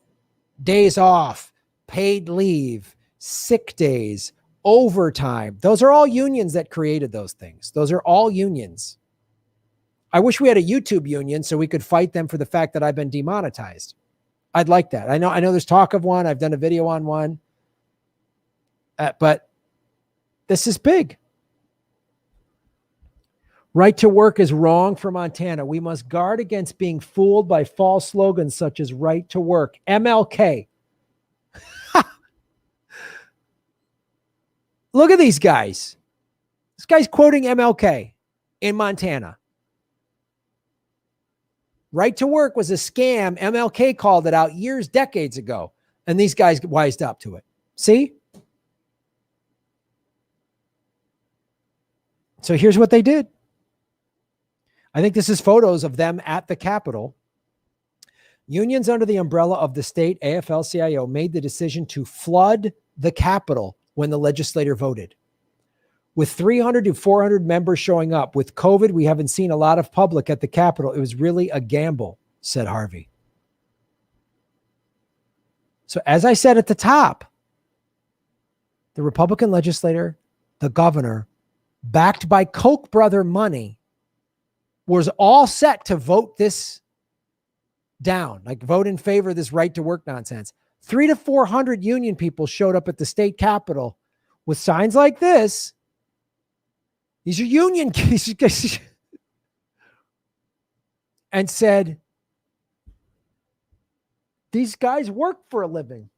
days off, paid leave, sick days, overtime, those are all unions that created those things. Those are all unions. I wish we had a YouTube union so we could fight them for the fact that I've been demonetized. I'd like that. I know there's talk of one. I've done a video on one. But this is big. Right to work is wrong for Montana. We must guard against being fooled by false slogans such as right to work. MLK. Look at these guys. This guy's quoting MLK in Montana. Right to work was a scam. MLK called it out decades ago. And these guys wised up to it. See? So here's what they did. I think this is photos of them at the Capitol. Unions under the umbrella of the state AFL-CIO made the decision to flood the Capitol when the legislature voted. With 300 to 400 members showing up, with COVID, we haven't seen a lot of public at the Capitol. It was really a gamble, said Harvey. So as I said at the top, the Republican legislator, the governor, backed by Koch brother money, was all set to vote this down, like vote in favor of this right to work nonsense. 300 to 400 union people showed up at the state capitol with signs like this. These are union cases. And said, these guys work for a living.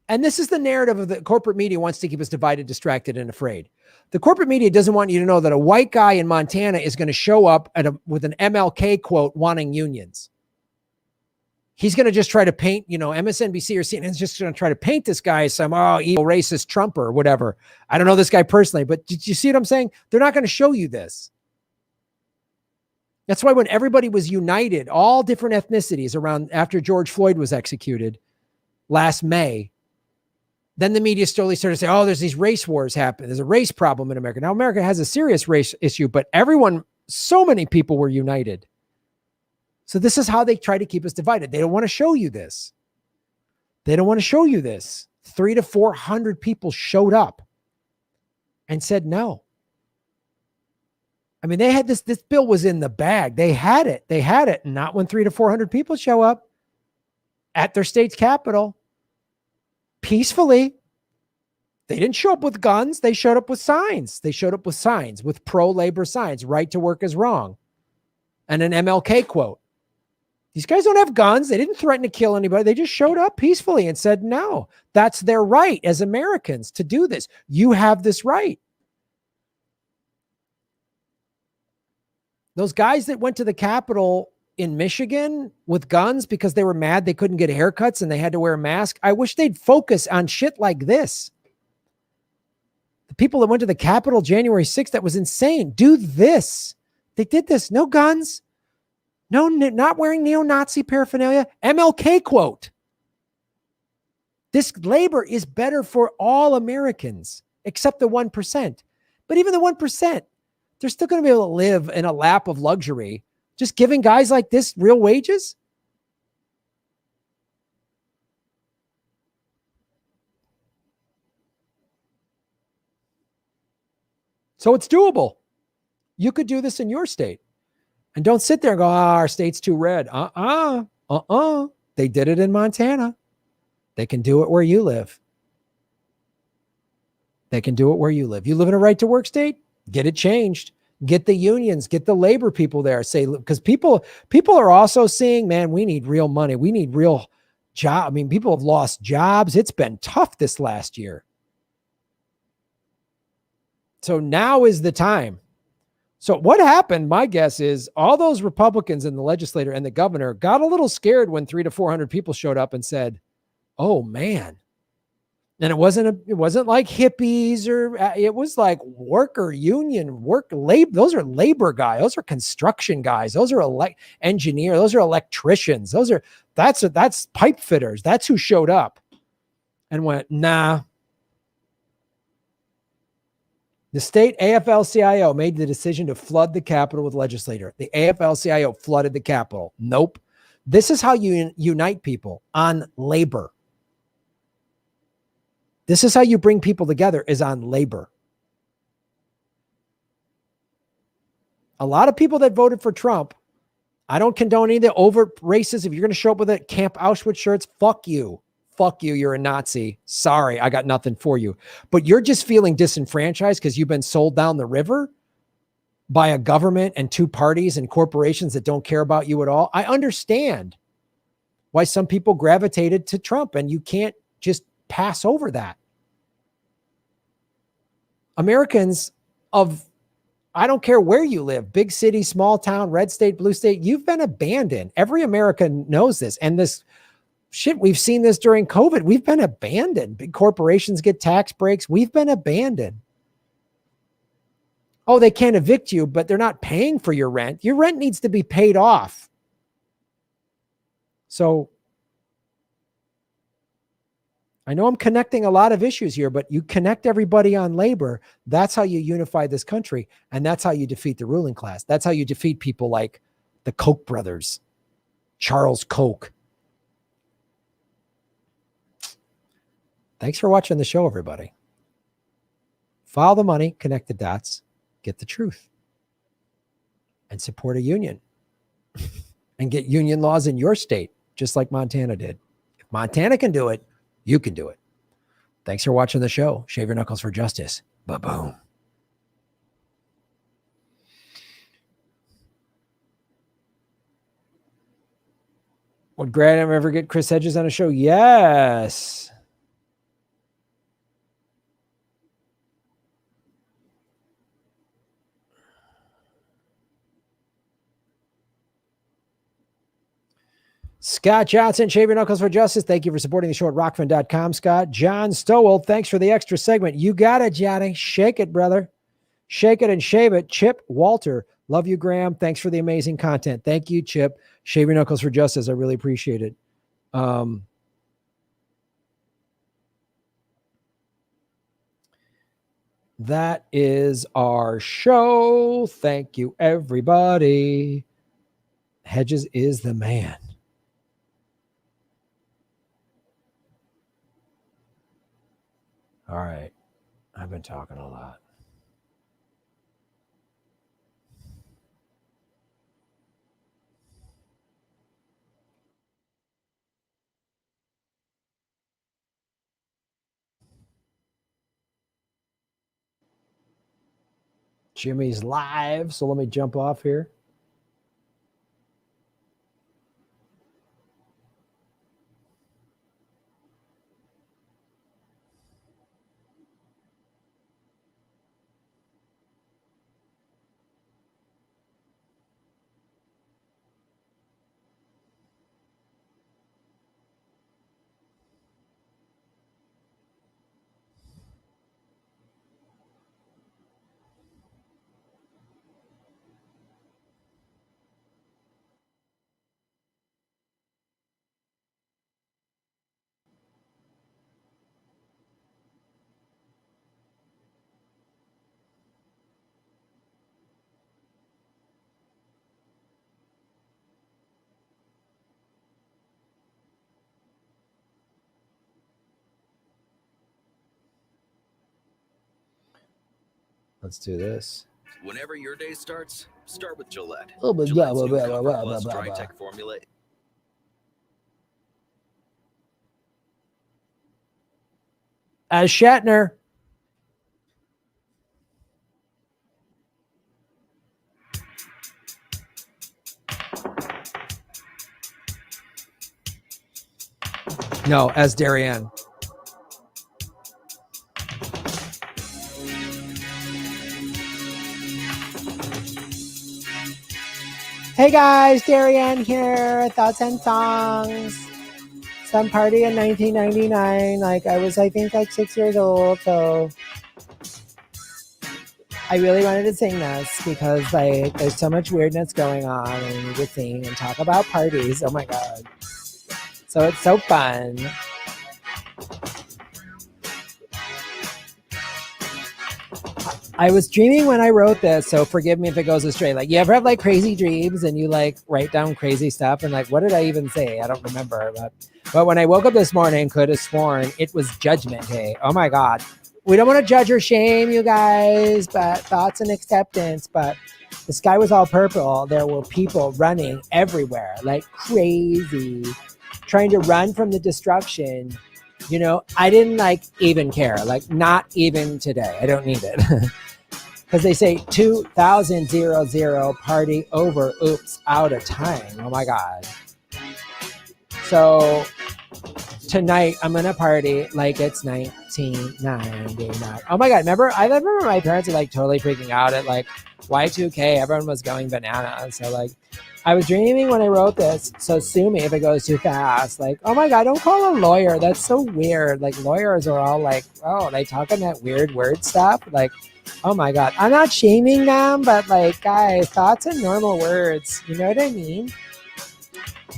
And this is the narrative of the corporate media wants to keep us divided, distracted, and afraid. The corporate media doesn't want you to know that a white guy in Montana is going to show up with an MLK quote wanting unions. He's going to just try to paint, MSNBC or CNN is just going to try to paint this guy as some evil racist Trumper or whatever. I don't know this guy personally, but did you see what I'm saying? They're not going to show you this. That's why when everybody was united, all different ethnicities around after George Floyd was executed last May, then the media slowly started to say, there's these race wars happening. There's a race problem in America. Now, America has a serious race issue, but so many people were united. So this is how they try to keep us divided. They don't want to show you this. 300 to 400 people showed up and said no. I mean, they had this bill was in the bag. They had it. And not when 300 to 400 people show up at their state's capital peacefully. They didn't show up with guns. They showed up with signs. With pro-labor signs. Right to work is wrong. And an MLK quote. These guys don't have guns. They didn't threaten to kill anybody. They just showed up peacefully and said, no, that's their right as Americans to do this. You have this right. Those guys that went to the Capitol in Michigan with guns because they were mad they couldn't get haircuts and they had to wear a mask, I wish they'd focus on shit like this. The people that went to the Capitol January 6th, that was insane. Do this. They did this. No guns. No, not wearing neo-Nazi paraphernalia. MLK quote. This labor is better for all Americans except the 1%. But even the 1%, they're still going to be able to live in a lap of luxury, just giving guys like this real wages. So it's doable. You could do this in your state. And don't sit there and go, our state's too red. They did it in Montana. They can do it where you live. They can do it where you live. You live in a right to work state, get it changed. Get the unions, get the labor people there. Say, because people are also seeing, man, we need real money. We need real job. I mean, people have lost jobs. It's been tough this last year. So now is the time. So what happened, my guess is all those Republicans and the legislator and the governor got a little scared when 300 to 400 people showed up and said, oh man. And it wasn't like hippies or it was like worker union labor. Those are labor guys. Those are construction guys. Those are engineers. Those are electricians. That's pipe fitters. That's who showed up and went, nah. The state AFL-CIO made the decision to flood the Capitol with legislator. The AFL-CIO flooded the Capitol. Nope. This is how you unite people on labor. This is how you bring people together, is on labor. A lot of people that voted for Trump, I don't condone any of the overt races. If you're going to show up with a Camp Auschwitz shirts, fuck you. Fuck you. You're a Nazi. Sorry, I got nothing for you. But you're just feeling disenfranchised because you've been sold down the river by a government and two parties and corporations that don't care about you at all. I understand why some people gravitated to Trump, and you can't just pass over that. Americans I don't care where you live, big city, small town, red state, blue state, you've been abandoned. Every American knows this. And this shit, we've seen this during COVID. We've been abandoned. Big corporations get tax breaks. We've been abandoned. Oh, they can't evict you, but they're not paying for your rent. Your rent needs to be paid off. So I know I'm connecting a lot of issues here, but you connect everybody on labor. That's how you unify this country. And that's how you defeat the ruling class. That's how you defeat people like the Koch brothers, Charles Koch. Thanks for watching the show, everybody. Follow the money, connect the dots, get the truth, and support a union. And get union laws in your state, just like Montana did. If Montana can do it, you can do it. Thanks for watching the show. Shave your knuckles for justice. Ba-boom. Would Graham ever get Chris Hedges on a show? Yes. Scott Johnson, Shave Your Knuckles for Justice. Thank you for supporting the show at rockfin.com, Scott. John Stowell, thanks for the extra segment. You got it, Johnny. Shake it, brother. Shake it and shave it. Chip Walter, love you, Graham. Thanks for the amazing content. Thank you, Chip. Shave Your Knuckles for Justice. I really appreciate it. That is our show. Thank you, everybody. Hedges is the man. All right. I've been talking a lot. Jimmy's live, so let me jump off here. Let's do this. Whenever your day starts, start with Gillette. Oh, but Gillette's blah, new blah, blah, Comfort blah, Plus blah, Dry blah. Tech formula. As Shatner. No, as Darianne. Hey guys, Darianne here. Thoughts and songs. Some party in 1999. Like I was, I think, like 6 years old. So I really wanted to sing this because like there's so much weirdness going on, and we need to sing and talk about parties. Oh my god. So it's so fun. I was dreaming when I wrote this, so forgive me if it goes astray. Like, you ever have like crazy dreams and you like write down crazy stuff and like, what did I even say? I don't remember. But when I woke up this morning, could have sworn it was Judgment Day. Oh my God. We don't want to judge or shame you guys, but thoughts and acceptance. But the sky was all purple. There were people running everywhere like crazy, trying to run from the destruction. You know, I didn't like even care, like not even today. I don't need it. Because they say 2000 party over. Oops, out of time. Oh my God. So tonight I'm going to party like it's 1999. Oh my God. I remember my parents were like totally freaking out at like Y2K. Everyone was going bananas. So like, I was dreaming when I wrote this, so sue me if it goes too fast. Like, oh my God, don't call a lawyer. That's so weird. Like, lawyers are all like, oh, they talking that weird word stuff. Like, oh my God. I'm not shaming them, but like, guys, thoughts are normal words. You know what I mean?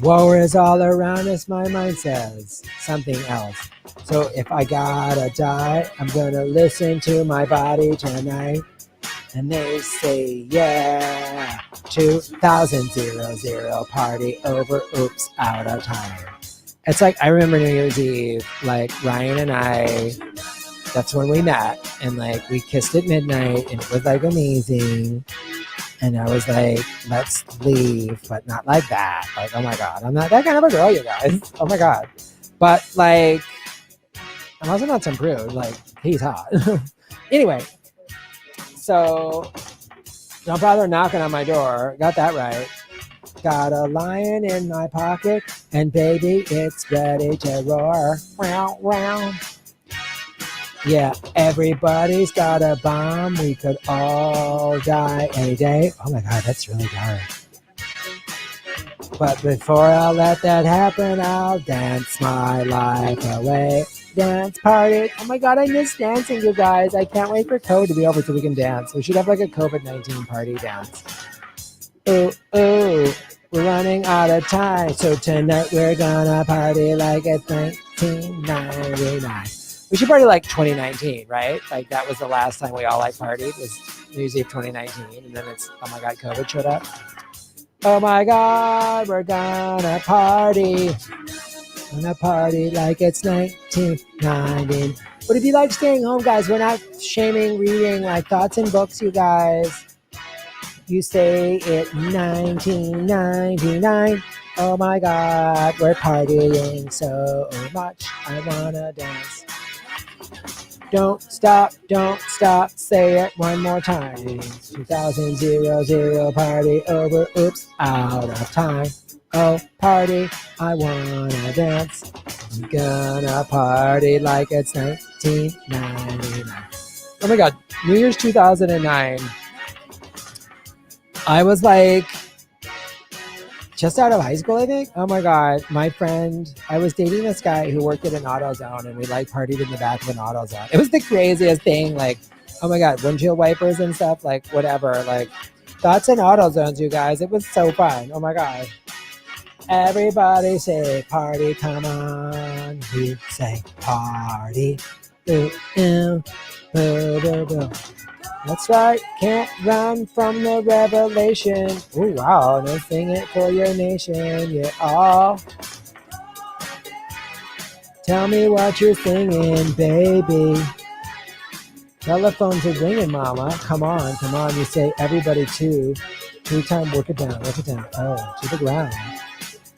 Woe is all around us, my mind says something else. So if I gotta die, I'm gonna listen to my body tonight. And they say, yeah, 2000 party over. Oops, out of time. It's like, I remember New Year's Eve, like Ryan and I, that's when we met. And like, we kissed at midnight and it was like amazing. And I was like, let's leave, but not like that. Like, oh my God, I'm not that kind of a girl, you guys. Oh my God. But like, I'm also not some prude. Like, he's hot. Anyway. So, don't bother knocking on my door. Got that right. Got a lion in my pocket, and baby, it's ready to roar. Round, round. Yeah, everybody's got a bomb. We could all die any day. Oh my God, that's really dark. But before I let that happen, I'll dance my life away. Dance party. Oh my God, I miss dancing, you guys. I can't wait for COVID to be over so we can dance. We should have like a COVID-19 party dance. Ooh, ooh, we're running out of time. So tonight we're gonna party like it's 1999. We should party like 2019, right? Like that was the last time we all like partied, was New Year's Eve 2019. And then it's, oh my God, COVID showed up. Oh my God, we're gonna party. Gonna party like it's 1990. But if you like staying home, guys, we're not shaming reading like thoughts and books, you guys. You say it 1999. Oh my God, we're partying so much. I wanna dance. Don't stop, say it one more time. 2000 party over. Oops, out of time. Oh, party, I wanna dance. I'm gonna party like it's 1999. Oh my God, New Year's 2009. I was like just out of high school, I think. Oh my God, my friend, I was dating this guy who worked at an AutoZone, and we like partied in the back of an AutoZone. It was the craziest thing. Like, oh my God, windshield wipers and stuff, like whatever. Like, thoughts in AutoZones, you guys. It was so fun. Oh my God. Everybody say party, come on. We say party. Ooh, ooh, boo, boo, boo. That's right, can't run from the revelation. Oh wow, now sing it for your nation. Yeah, all. Tell me what you're singing, baby. Telephones are ringing, mama. Come on. You say everybody too. 3 times, work it down. Oh, to the ground.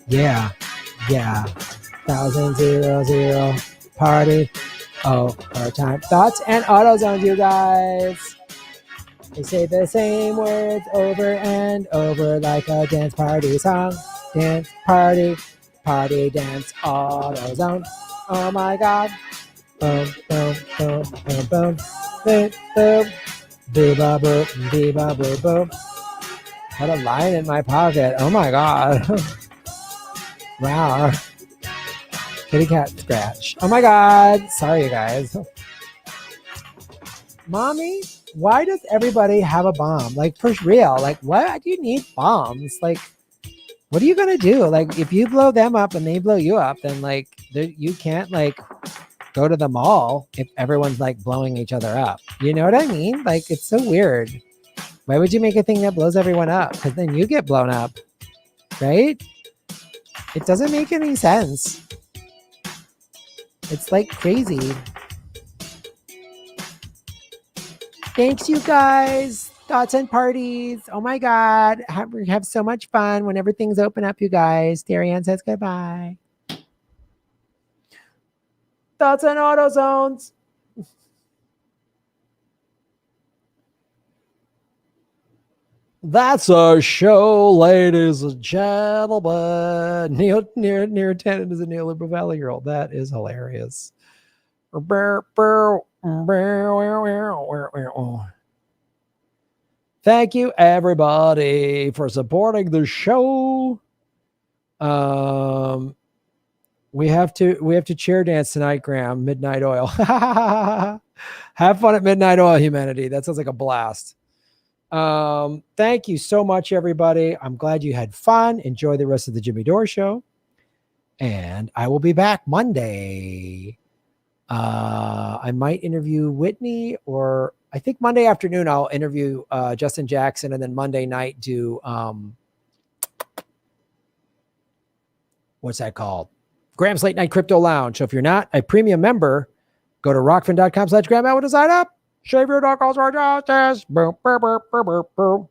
Yeah. 1000 party. Oh, part time. Thoughts and AutoZones, you guys. They say the same words over and over like a dance party song. Dance party, dance, AutoZone. Oh my God. Boom, boom, boom, boom, boom. Boom, boom. Bee-ba, boom, bee-ba, boom, boom. Had a line in my pocket. Oh my God. Wow. Kitty cat scratch. Oh my God. Sorry, you guys. Mommy, why does everybody have a bomb? Like, for real. Like, why do you need bombs? Like, what are you going to do? Like, if you blow them up and they blow you up, then, like, you can't, like, go to the mall if everyone's, like, blowing each other up. You know what I mean? Like, it's so weird. Why would you make a thing that blows everyone up? Because then you get blown up. Right? It doesn't make any sense. It's like crazy. Thanks, you guys. Thoughts and parties. Oh my God. We have so much fun when everything's open up, you guys. Darian says goodbye. Thoughts and AutoZones. That's our show, ladies and gentlemen. Near attendant is a neoliberal valley-girl. That is hilarious. Thank you, everybody, for supporting the show. We have to chair dance tonight, Graham. Midnight Oil. Have fun at Midnight Oil, humanity. That sounds like a blast. Thank you so much, everybody. I'm glad you had fun. Enjoy the rest of the Jimmy Dore Show. And I will be back Monday. I might interview Whitney, or I think Monday afternoon I'll interview Justin Jackson, and then Monday night do what's that called? Graham's Late Night Crypto Lounge. So if you're not a premium member, go to rockfin.com/Graham Elwood to sign up. Shave your knuckles for justice. Boom, boom, boom, boom, boom.